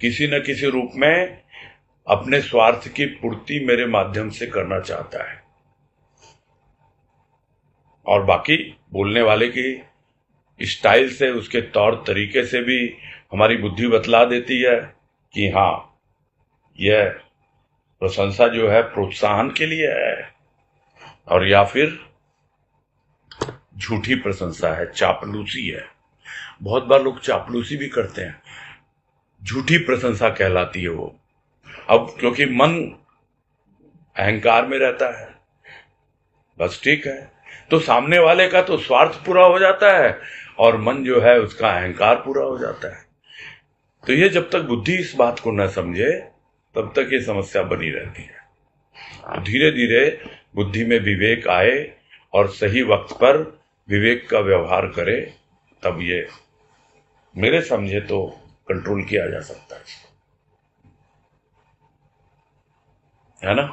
किसी न किसी रूप में अपने स्वार्थ की पूर्ति मेरे माध्यम से करना चाहता है, और बाकी बोलने वाले की स्टाइल से, उसके तौर तरीके से भी हमारी बुद्धि बतला देती है कि हाँ, यह प्रशंसा जो है प्रोत्साहन के लिए है, और या फिर झूठी प्रशंसा है, चापलूसी है। बहुत बार लोग चापलूसी भी करते हैं, झूठी प्रशंसा कहलाती है वो। अब क्योंकि मन अहंकार में रहता है, बस ठीक है, तो सामने वाले का तो स्वार्थ पूरा हो जाता है और मन जो है उसका अहंकार पूरा हो जाता है। तो ये जब तक बुद्धि इस बात को न समझे तब तक ये समस्या बनी रहती है। धीरे धीरे बुद्धि में विवेक आए और सही वक्त पर विवेक का व्यवहार करे, तब ये मेरे समझे तो कंट्रोल किया जा सकता है ना।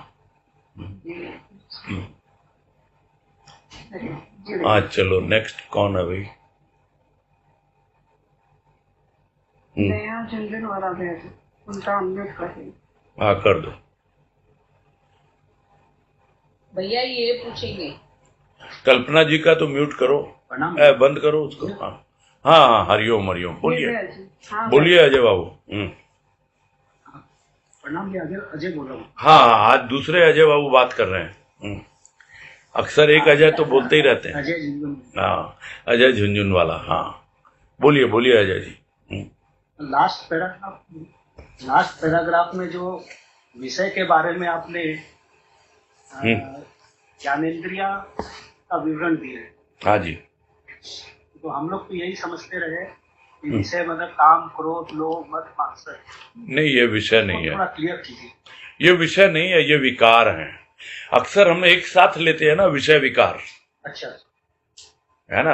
आज चलो नेक्स्ट कौन है भाई? नया झुंझुन वाला भेज, उनका अनम्यूट कर। हाँ कर दो भैया। ये पूछेंगे कल्पना जी का तो म्यूट करो, बंद करो उसको। हाँ हाँ हाँ, हरिओम हरिओम, बोलिए बोलिए अजय बाबू। प्रणाम जी, अजय बोल रहा हूँ। हाँ, आज दूसरे अजय बाबू बात कर रहे हैं। अक्सर एक अजय तो बोलते ही रहते हैं। अजय झुंझुन। हाँ, अजय झुंझुन वाला। हाँ बोलिए बोलिए अजय जी। लास्ट पैराग्राफ में जो विषय के बारे में आपने ज्ञानेंद्रिया का विवरण दिया है, हाँ जी, तो हम लोग तो यही समझते रहे कि विषय मतलब काम, क्रोध, लोभ, मद, मात्सर्य। नहीं, ये विषय नहीं है। थोड़ा क्लियर कीजिए। ये विषय नहीं है, ये विकार हैं। अक्सर हम एक साथ लेते हैं ना, विषय विकार। अच्छा, है ना।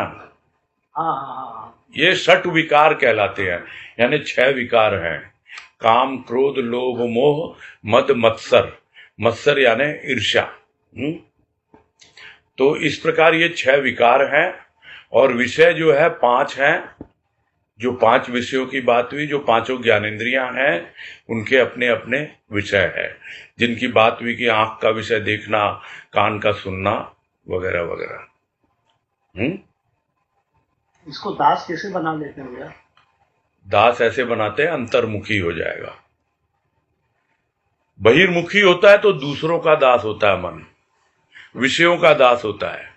हाँ हाँ हाँ, ये 6 विकार कहलाते हैं, यानी 6 विकार हैं। काम, क्रोध, लोभ, मोह, मद, मत्सर। मत्सर यानी ईर्ष्या। तो इस प्रकार ये 6 विकार हैं, और विषय जो है 5 हैं। जो 5 विषयों की बात हुई, जो 5 ज्ञानेंद्रियां हैं, उनके अपने अपने विषय है, जिनकी बात हुई कि आंख का विषय देखना, कान का सुनना, वगैरह वगैरह। इसको दास कैसे बना लेते हैं भैया? दास ऐसे बनाते हैं, अंतर्मुखी हो जाएगा। बहिर्मुखी होता है तो दूसरों का दास होता है मन, विषयों का दास होता है,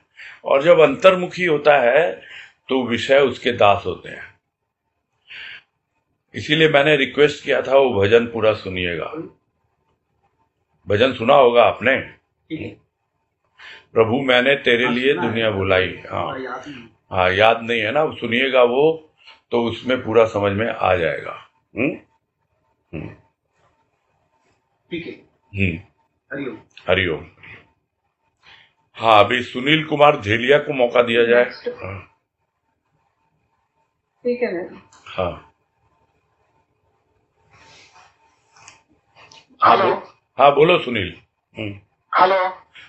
और जब अंतर्मुखी होता है तो विषय उसके दास होते हैं। इसीलिए मैंने रिक्वेस्ट किया था वो भजन पूरा सुनिएगा। भजन सुना होगा आपने? प्रभु मैंने तेरे लिए दुनिया बुलाई। हाँ, याद नहीं है ना, सुनिएगा वो, तो उसमें पूरा समझ में आ जाएगा। ठीक है। हरिओम हरिओम। हाँ, अभी सुनील कुमार धेलिया को मौका दिया जाए। ठीक है। हाँ, हेलो। हाँ बोलो सुनील। हेलो।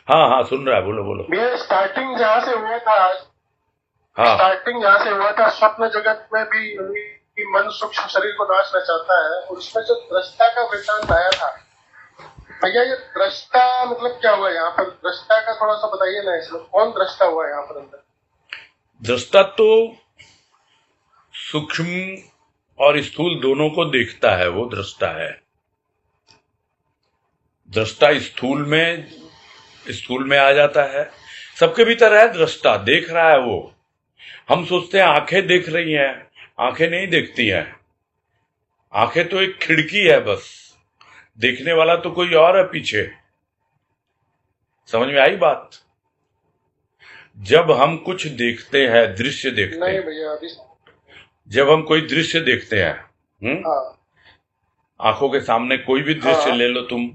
हाँ हाँ सुन रहा है, बोलो बोलो। मेरा स्टार्टिंग जहाँ से हुआ था, हाँ, स्टार्टिंग जहाँ से हुआ था, स्वप्न जगत में भी कि मन सूक्ष्म शरीर को नाचना चाहता है, उसमें जो दृष्टा का वृत्तांत आया था, भैया ये दृष्टा मतलब क्या हुआ यहाँ पर? दृष्टा का थोड़ा सा बताइए ना, इसमें कौन दृष्टा हुआ यहाँ पर अंदर? दृष्टा तो सूक्ष्म और स्थूल दोनों को देखता है, वो दृष्टा है। दृष्टा स्थूल में आ जाता है। सबके भीतर है दृष्टा, देख रहा है वो। हम सोचते हैं आंखें देख रही हैं, आंखें नहीं देखती हैं। आंखें तो एक खिड़की है बस, देखने वाला तो कोई और है पीछे। समझ में आई बात? जब हम कुछ देखते हैं, दृश्य देखते नहीं हैं, भैया अभी जब हम कोई दृश्य देखते हैं, आंखों के सामने कोई भी दृश्य ले लो तुम,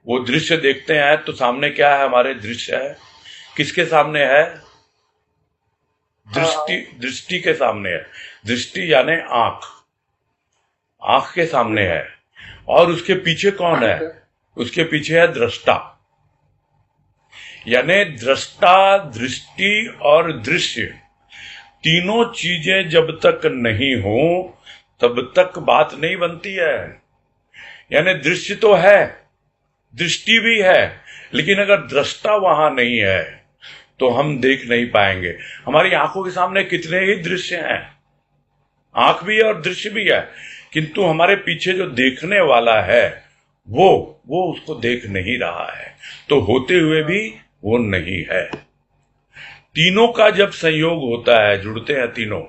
वो दृश्य देखते हैं तो सामने क्या है? हमारे दृश्य है। किसके सामने है? दृष्टि के सामने है। दृष्टि यानी आंख के सामने है। और उसके पीछे कौन है? उसके पीछे है दृष्टा। यानी दृष्टा, दृष्टि और दृश्य, तीनों चीजें जब तक नहीं हो तब तक बात नहीं बनती है। यानी दृश्य तो है, दृष्टि भी है, लेकिन अगर दृष्टा वहां नहीं है तो हम देख नहीं पाएंगे। हमारी आंखों के सामने कितने ही दृश्य हैं, आंख भी है और दृश्य भी है, किंतु हमारे पीछे जो देखने वाला है वो उसको देख नहीं रहा है, तो होते हुए भी वो नहीं है। तीनों का जब संयोग होता है, जुड़ते हैं तीनों,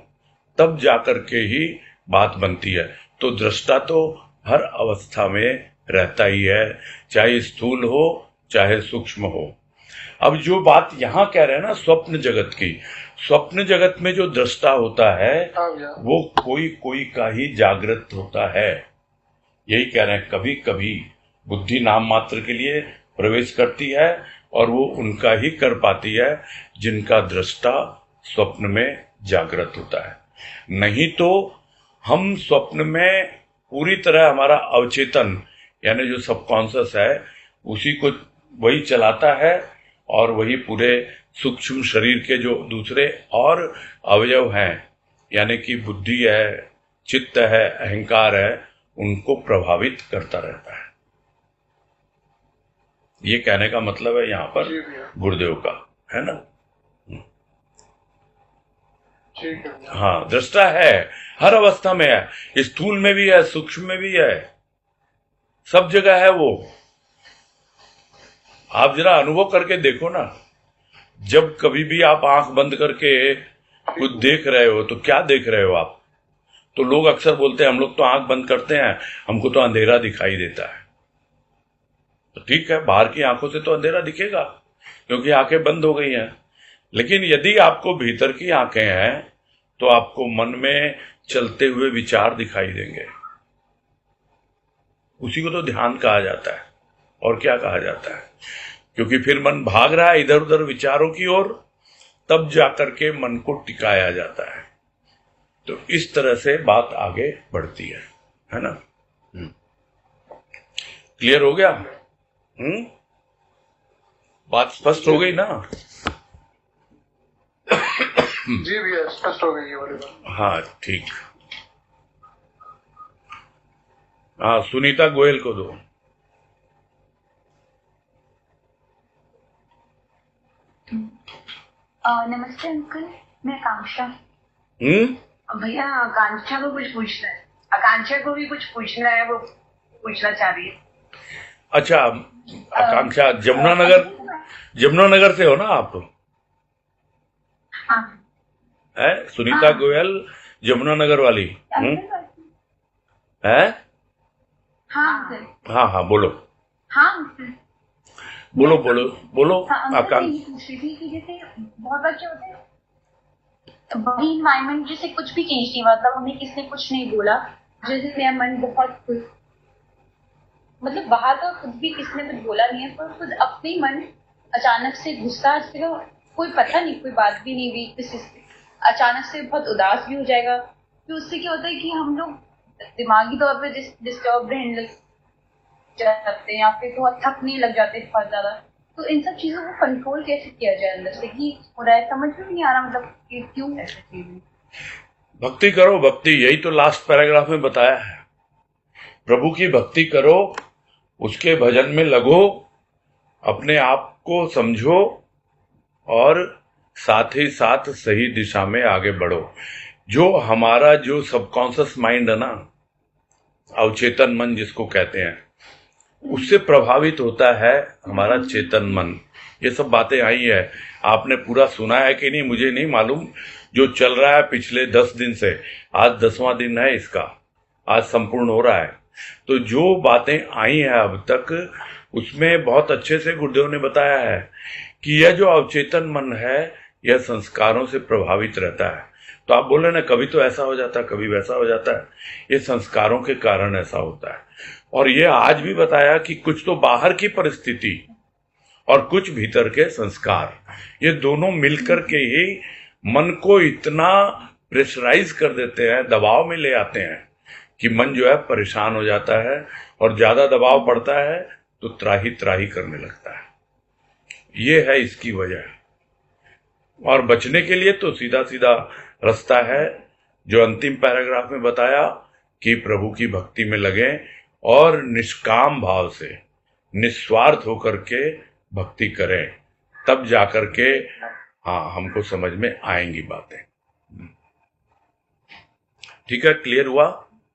तब जाकर के ही बात बनती है। तो दृष्टा तो हर अवस्था में रहता ही है, चाहे स्थूल हो चाहे सूक्ष्म हो। अब जो बात यहां कह रहे हैं ना स्वप्न जगत की, स्वप्न जगत में जो दृष्टा होता है वो कोई का ही जागृत होता है। यही कह रहे हैं, कभी कभी बुद्धि नाम मात्र के लिए प्रवेश करती है और वो उनका ही कर पाती है जिनका दृष्टा स्वप्न में जागृत होता है। नहीं तो हम स्वप्न में पूरी तरह हमारा अवचेतन यानी जो सबकॉन्शियस है उसी को वही चलाता है और वही पूरे सूक्ष्म शरीर के जो दूसरे और अवयव हैं यानी कि बुद्धि है, चित्त है, अहंकार है, उनको प्रभावित करता रहता है। ये कहने का मतलब है यहाँ पर गुरुदेव का, है ना। हाँ, दृष्टा है, हर अवस्था में है, स्थूल में भी है, सूक्ष्म में भी है, सब जगह है वो। आप जरा अनुभव करके देखो ना, जब कभी भी आप आंख बंद करके कुछ देख रहे हो तो क्या देख रहे हो आप? तो लोग अक्सर बोलते हैं हम लोग तो आंख बंद करते हैं, हमको तो अंधेरा दिखाई देता है। तो ठीक है, बाहर की आंखों से तो अंधेरा दिखेगा क्योंकि आंखें बंद हो गई हैं, लेकिन यदि आपको भीतर की आंखें हैं तो आपको मन में चलते हुए विचार दिखाई देंगे। उसी को तो ध्यान कहा जाता है, और क्या कहा जाता है, क्योंकि फिर मन भाग रहा है इधर उधर विचारों की ओर, तब जाकर के मन को टिकाया जाता है। तो इस तरह से बात आगे बढ़ती है ना। क्लियर हो गया? बात स्पष्ट हो गई ना? जी भैया, स्पष्ट हो गई ये वाली बात। हाँ ठीक। हाँ, सुनीता गोयल को दो। नमस्ते अंकल, मैं आकांक्षा। भैया आकांक्षा को कुछ पूछना है, आकांक्षा को भी कुछ पूछना है, वो पूछना चाह रही है। अच्छा, आकांक्षा जमुनानगर से हो ना आप? हाँ। है सुनीता गोयल जमुनानगर वाली? है? हाँ अंकल। हाँ बोलो। हाँ अंकल, बोलो। अंकल ये पूछ रही थी कि जैसे बहुत बच्चे होते हैं, बॉडी इन्वायरमेंट जैसे कुछ भी चेंज नहीं, मतलब हमें किसने कुछ नहीं बोला, जैसे मेरा मन बहुत मतलब बाहर का खुद भी किसने कुछ बोला नहीं है, पर खुद अपने मन अचानक से गुस्सा, कोई पता नहीं, कोई बात भी नहीं हुई किसी से, अचानक से बहुत उदास भी हो जाएगा। तो उससे क्या होता है कि हम लोग दिमागी तौर पे डिस्टर्ब रहने लग जाते हैं या फिर बहुत थकने लग जाते हैं बहुत ज्यादा। तो इन सब चीजों को कंट्रोल कैसे किया जाए अंदर से, कि हो रहा है समझ में नहीं आ रहा, मतलब कि क्यों ऐसा चीज। भक्ति करो, भक्ति, यही तो लास्ट पैराग्राफ में बताया है। प्रभु की भक्ति करो, उसके भजन में लगो, अपने आप को समझो और साथ ही साथ सही दिशा में आगे बढ़ो। जो हमारा जो सबकॉन्शियस माइंड है ना, अवचेतन मन जिसको कहते हैं, उससे प्रभावित होता है हमारा चेतन मन। ये सब बातें आई है, आपने पूरा सुना है कि नहीं मुझे नहीं मालूम। जो चल रहा है पिछले 10 दिन से, आज 10वां दिन है इसका, आज संपूर्ण हो रहा है। तो जो बातें आई हैं अब तक, उसमें बहुत अच्छे से गुरुदेव ने बताया है कि यह जो अवचेतन मन है यह संस्कारों से प्रभावित रहता है। तो आप बोले ना, कभी तो ऐसा हो जाता है, कभी वैसा हो जाता है, ये संस्कारों के कारण ऐसा होता है। और ये आज भी बताया कि कुछ तो बाहर की परिस्थिति और कुछ भीतर के संस्कार, ये दोनों मिलकर के ही मन को इतना प्रेशराइज कर देते हैं, दबाव में ले आते हैं कि मन जो है परेशान हो जाता है, और ज्यादा दबाव पड़ता है तो त्राही त्राही करने लगता है। ये है इसकी वजह। और बचने के लिए तो सीधा सीधा रास्ता है जो अंतिम पैराग्राफ में बताया कि प्रभु की भक्ति में लगे और निष्काम भाव से निस्वार्थ होकर के भक्ति करें, तब जाकर के हाँ हमको समझ में आएंगी बातें। ठीक है, क्लियर हुआ?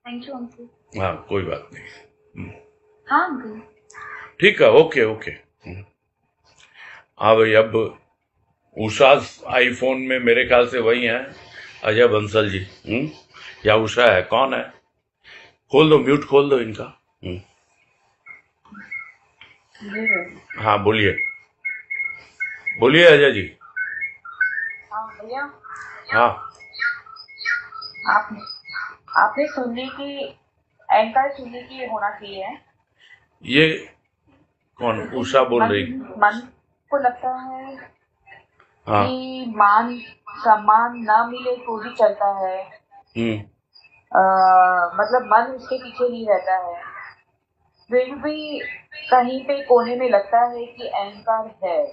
Thank you uncle. हाँ कोई बात नहीं। हाँ अंकल। ठीक है, ओके ओके। हाँ भाई, अब उषा आईफोन में मेरे ख्याल से वही है अजय बंसल जी। या उषा है, कौन है? खोल दो, म्यूट खोल दो इनका। हाँ बोलिए, बोलिए अजय जी। हाँ भैया, हाँ आपने सुनने की एंकर सुनने की होना चाहिए। ये कौन उषा बोल रही? मन को लगता है हाँ। कि मान सम्मान ना मिले तो भी चलता है। मतलब मन उसके पीछे नहीं रहता है, फिर भी कहीं पे कोने में लगता है कि अहंकार है,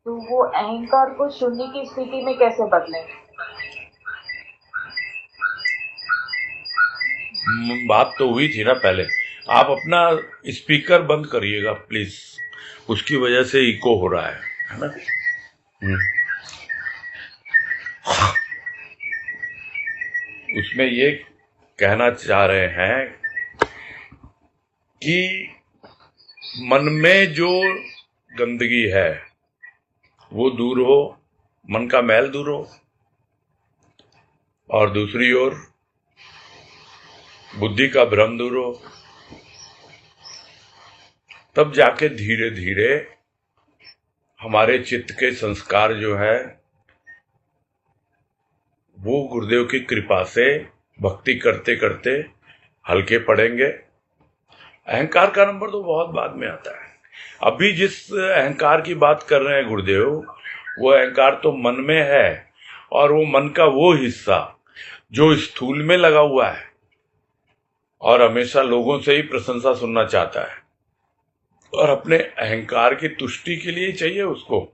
तो वो अहंकार को सुनने की स्थिति में कैसे बदले? बात तो हुई थी ना पहले। आप अपना स्पीकर बंद करिएगा प्लीज, उसकी वजह से इको हो रहा है ना। उसमें ये कहना चाह रहे हैं कि मन में जो गंदगी है वो दूर हो, मन का मैल दूर हो, और दूसरी ओर बुद्धि का भ्रम दूर हो, तब जाके धीरे धीरे हमारे चित्त के संस्कार जो है वो गुरुदेव की कृपा से भक्ति करते करते हल्के पड़ेंगे। अहंकार का नंबर तो बहुत बाद में आता है। अभी जिस अहंकार की बात कर रहे हैं गुरुदेव, वो अहंकार तो मन में है, और वो मन का वो हिस्सा जो स्थूल में लगा हुआ है और हमेशा लोगों से ही प्रशंसा सुनना चाहता है, और अपने अहंकार की तुष्टि के लिए चाहिए उसको,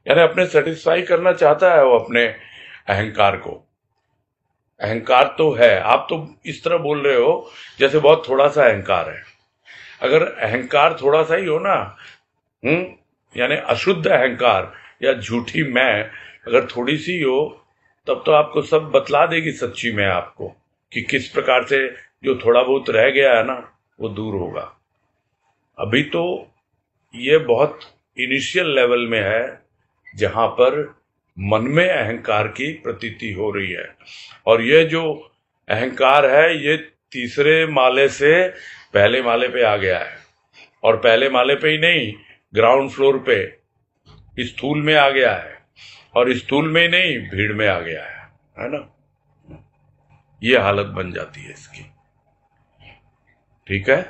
यानी अपने सेटिस्फाई करना चाहता है वो अपने अहंकार को। अहंकार तो है, आप तो इस तरह बोल रहे हो जैसे बहुत थोड़ा सा अहंकार है। अगर अहंकार थोड़ा सा ही हो ना, यानी अशुद्ध अहंकार या झूठी मैं अगर थोड़ी सी हो, तब तो आपको सब बतला देगी सच्ची मैं आपको, कि किस प्रकार से जो थोड़ा बहुत रह गया है ना वो दूर होगा। अभी तो ये बहुत इनिशियल लेवल में है जहां पर मन में अहंकार की प्रतीति हो रही है, और ये जो अहंकार है ये तीसरे माले से पहले माले पे आ गया है, और पहले माले पे ही नहीं, ग्राउंड फ्लोर पे स्थूल में आ गया है, और स्थूल में ही नहीं भीड़ में आ गया है ना। ये हालत बन जाती है इसकी। ठीक है।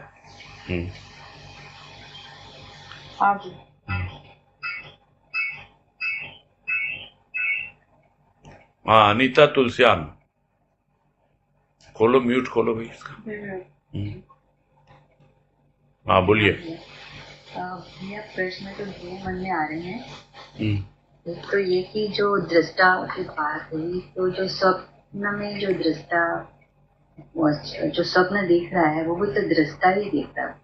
हाँ जी। हाँ अनीता तुलसियान, खोलो, म्यूट खोलो भाई इसका। हाँ बोलिए। भैया प्रश्न तो दो मन में आ रहे हैं। एक तो ये कि जो दृष्टा की बात हुई, तो जो स्वप्न में जो दृष्टा जो स्वप्न देख रहा है वो भी तो दृष्टा ही देख रहा है।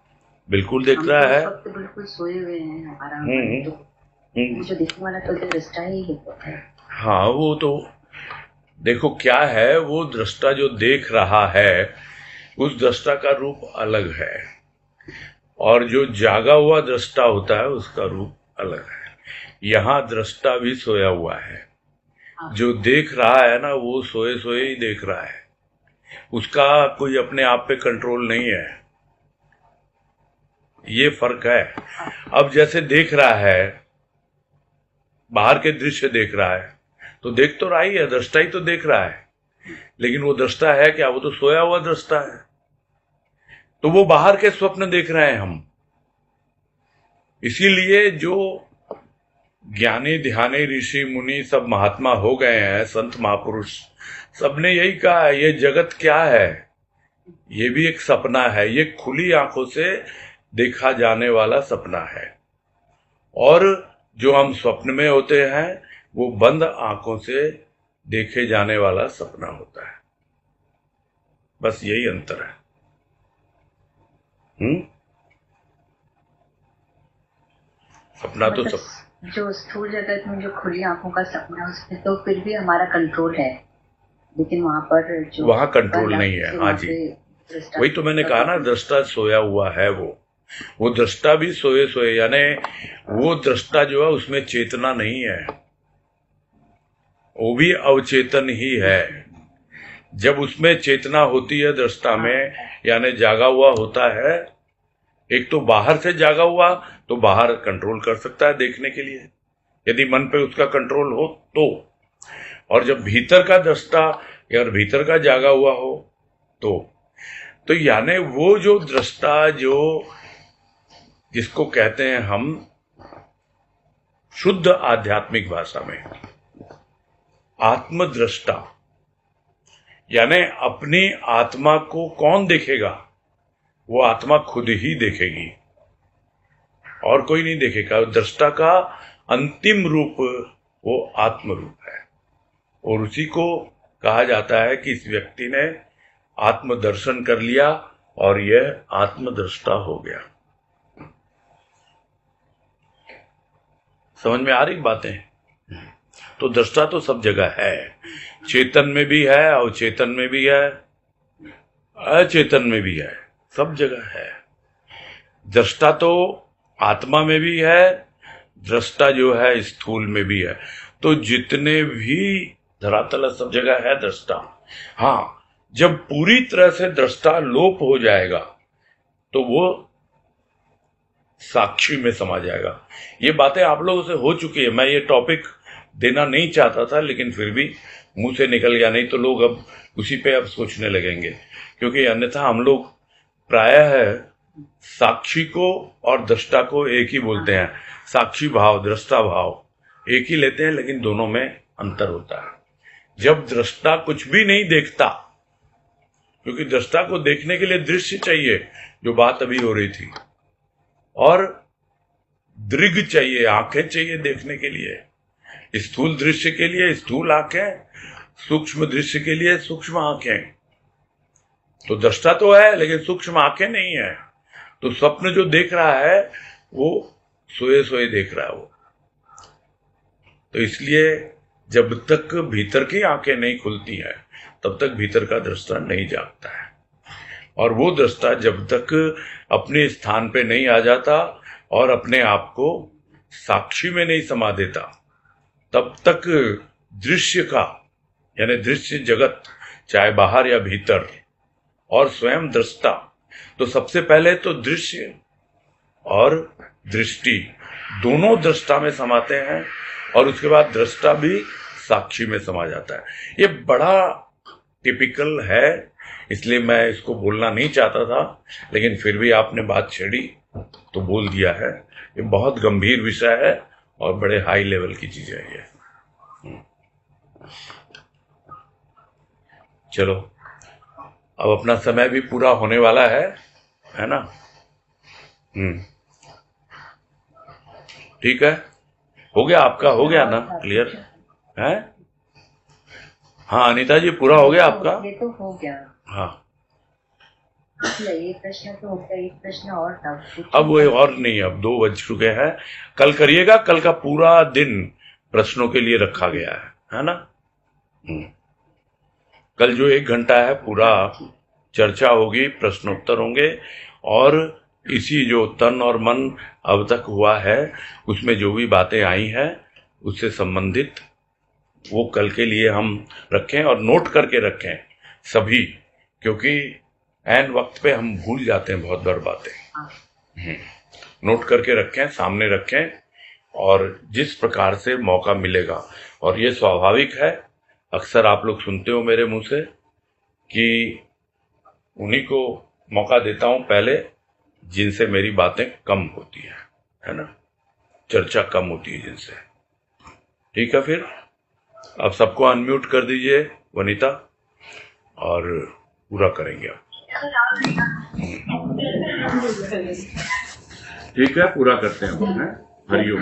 बिल्कुल देख रहा है। वक्त बिल्कुल सोए हुए हैं हमारा तो जो देखने वाला तो दृष्टा ही है। हाँ वो तो देखो क्या है, वो दृष्टा जो देख रहा है उस दृष्टा का रूप अलग है, और जो जागा हुआ दृष्टा होता है उसका रूप अलग है। यहाँ दृष्टा भी सोया हुआ है, जो देख रहा है ना वो सोए सोए ही देख रहा है, उसका कोई अपने आप पे कंट्रोल नहीं है। ये फर्क है। अब जैसे देख रहा है, बाहर के दृश्य देख रहा है, तो देख तो रहा ही है, दृष्टा ही तो देख रहा है, लेकिन वो दृष्टा है क्या? वो तो सोया हुआ दृष्टा है। तो वो बाहर के स्वप्न देख रहे हैं हम। इसीलिए जो ज्ञानी ध्यानी ऋषि मुनि सब महात्मा हो गए हैं, संत महापुरुष, सबने यही कहा है ये जगत क्या है, ये भी एक सपना है, ये खुली आंखों से देखा जाने वाला सपना है, और जो हम स्वप्न में होते हैं वो बंद आंखों से देखे जाने वाला सपना होता है। बस यही अंतर है। सपना तो सब जो स्थूल जगत में जो खुली आंखों का सपना है उसमें तो फिर भी हमारा कंट्रोल है, लेकिन वहां पर जो वहां कंट्रोल नहीं है। हाँ जी, वही तो मैंने कहा ना, दृष्टा सोया हुआ है। वो दृष्टा भी सोए सोए, यानी वो दृष्टा जो है उसमें चेतना नहीं है, वो भी अवचेतन ही है। जब उसमें चेतना होती है दृष्टा में, यानी जागा हुआ होता है, एक तो बाहर से जागा हुआ तो बाहर कंट्रोल कर सकता है देखने के लिए, यदि मन पे उसका कंट्रोल हो तो। और जब भीतर का दृष्टा या भीतर का जागा हुआ हो तो यानी वो जो दृष्टा, जो जिसको कहते हैं हम शुद्ध आध्यात्मिक भाषा में आत्मदृष्टा, यानी अपनी आत्मा को कौन देखेगा? वो आत्मा खुद ही देखेगी और कोई नहीं देखेगा। दृष्टा का अंतिम रूप वो आत्म रूप है, और उसी को कहा जाता है कि इस व्यक्ति ने आत्मदर्शन कर लिया और यह आत्मदृष्टा हो गया। समझ में आ रही बातें? तो दृष्टा तो सब जगह है, चेतन में भी है, अवचेतन में भी है, अचेतन में भी है, सब जगह है। दृष्टा तो आत्मा में भी है, दृष्टा जो है स्थूल में भी है। तो जितने भी धरातल है सब जगह है दृष्टा। हाँ, जब पूरी तरह से दृष्टा लोप हो जाएगा तो वो साक्षी में समा जाएगा। ये बातें आप लोगों से हो चुकी है, मैं ये टॉपिक देना नहीं चाहता था, लेकिन फिर भी मुंह से निकल गया, नहीं तो लोग अब उसी पे अब सोचने लगेंगे, क्योंकि अन्यथा हम लोग प्रायः साक्षी को और दृष्टा को एक ही बोलते हैं। साक्षी भाव, दृष्टा भाव एक ही लेते हैं, लेकिन दोनों में अंतर होता है। जब दृष्टा कुछ भी नहीं देखता, क्योंकि दृष्टा को देखने के लिए दृश्य चाहिए, जो बात अभी हो रही थी, और दृग चाहिए, आंखें चाहिए देखने के लिए। स्थूल दृश्य के लिए स्थूल आंखें, सूक्ष्म दृश्य के लिए सूक्ष्म आंखें। तो दृष्टा तो है लेकिन सूक्ष्म आंखें नहीं है। तो स्वप्न जो देख रहा है वो सोए सोए देख रहा है वो। तो इसलिए जब तक भीतर की आंखें नहीं खुलती हैं तब तक भीतर का दृष्टा नहीं जागता है। और वो दृष्टा जब तक अपने स्थान पे नहीं आ जाता और अपने आप को साक्षी में नहीं समा देता, तब तक दृश्य का, यानी दृश्य जगत, चाहे बाहर या भीतर, और स्वयं दृष्टा, तो सबसे पहले तो दृश्य और दृष्टि दोनों दृष्टा में समाते हैं, और उसके बाद दृष्टा भी साक्षी में समा जाता है। ये बड़ा टिपिकल है, इसलिए मैं इसको बोलना नहीं चाहता था, लेकिन फिर भी आपने बात छेड़ी तो बोल दिया है। ये बहुत गंभीर विषय है और बड़े हाई लेवल की चीज है ये। चलो, अब अपना समय भी पूरा होने वाला है ना? ठीक है, हो गया आपका, हो गया ना क्लियर है? हाँ अनीता जी, पूरा हो गया आपका? ये तो हो गया। हाँ, ये प्रश्न तो हो गया, एक प्रश्न और था। अब वो और नहीं, अब 2 बज चुके हैं। कल करिएगा, कल का पूरा दिन प्रश्नों के लिए रखा गया है ना? कल जो 1 घंटा है पूरा चर्चा होगी, प्रश्नोत्तर होंगे, और इसी जो तन और मन अब तक हुआ है उसमें जो भी बातें आई हैं उससे संबंधित वो कल के लिए हम रखें, और नोट करके रखें सभी, क्योंकि ऐन वक्त पे हम भूल जाते हैं बहुत बार बातें। नोट करके रखें, सामने रखें, और जिस प्रकार से मौका मिलेगा, और ये स्वाभाविक है, अक्सर आप लोग सुनते हो मेरे मुंह से कि उन्हीं को मौका देता हूं पहले जिनसे मेरी बातें कम होती है ना, चर्चा कम होती है जिनसे। ठीक है, फिर अब सबको अनम्यूट कर दीजिए वनीता, और पूरा करेंगे आप। ठीक है, पूरा करते हैं हम। हरिओम।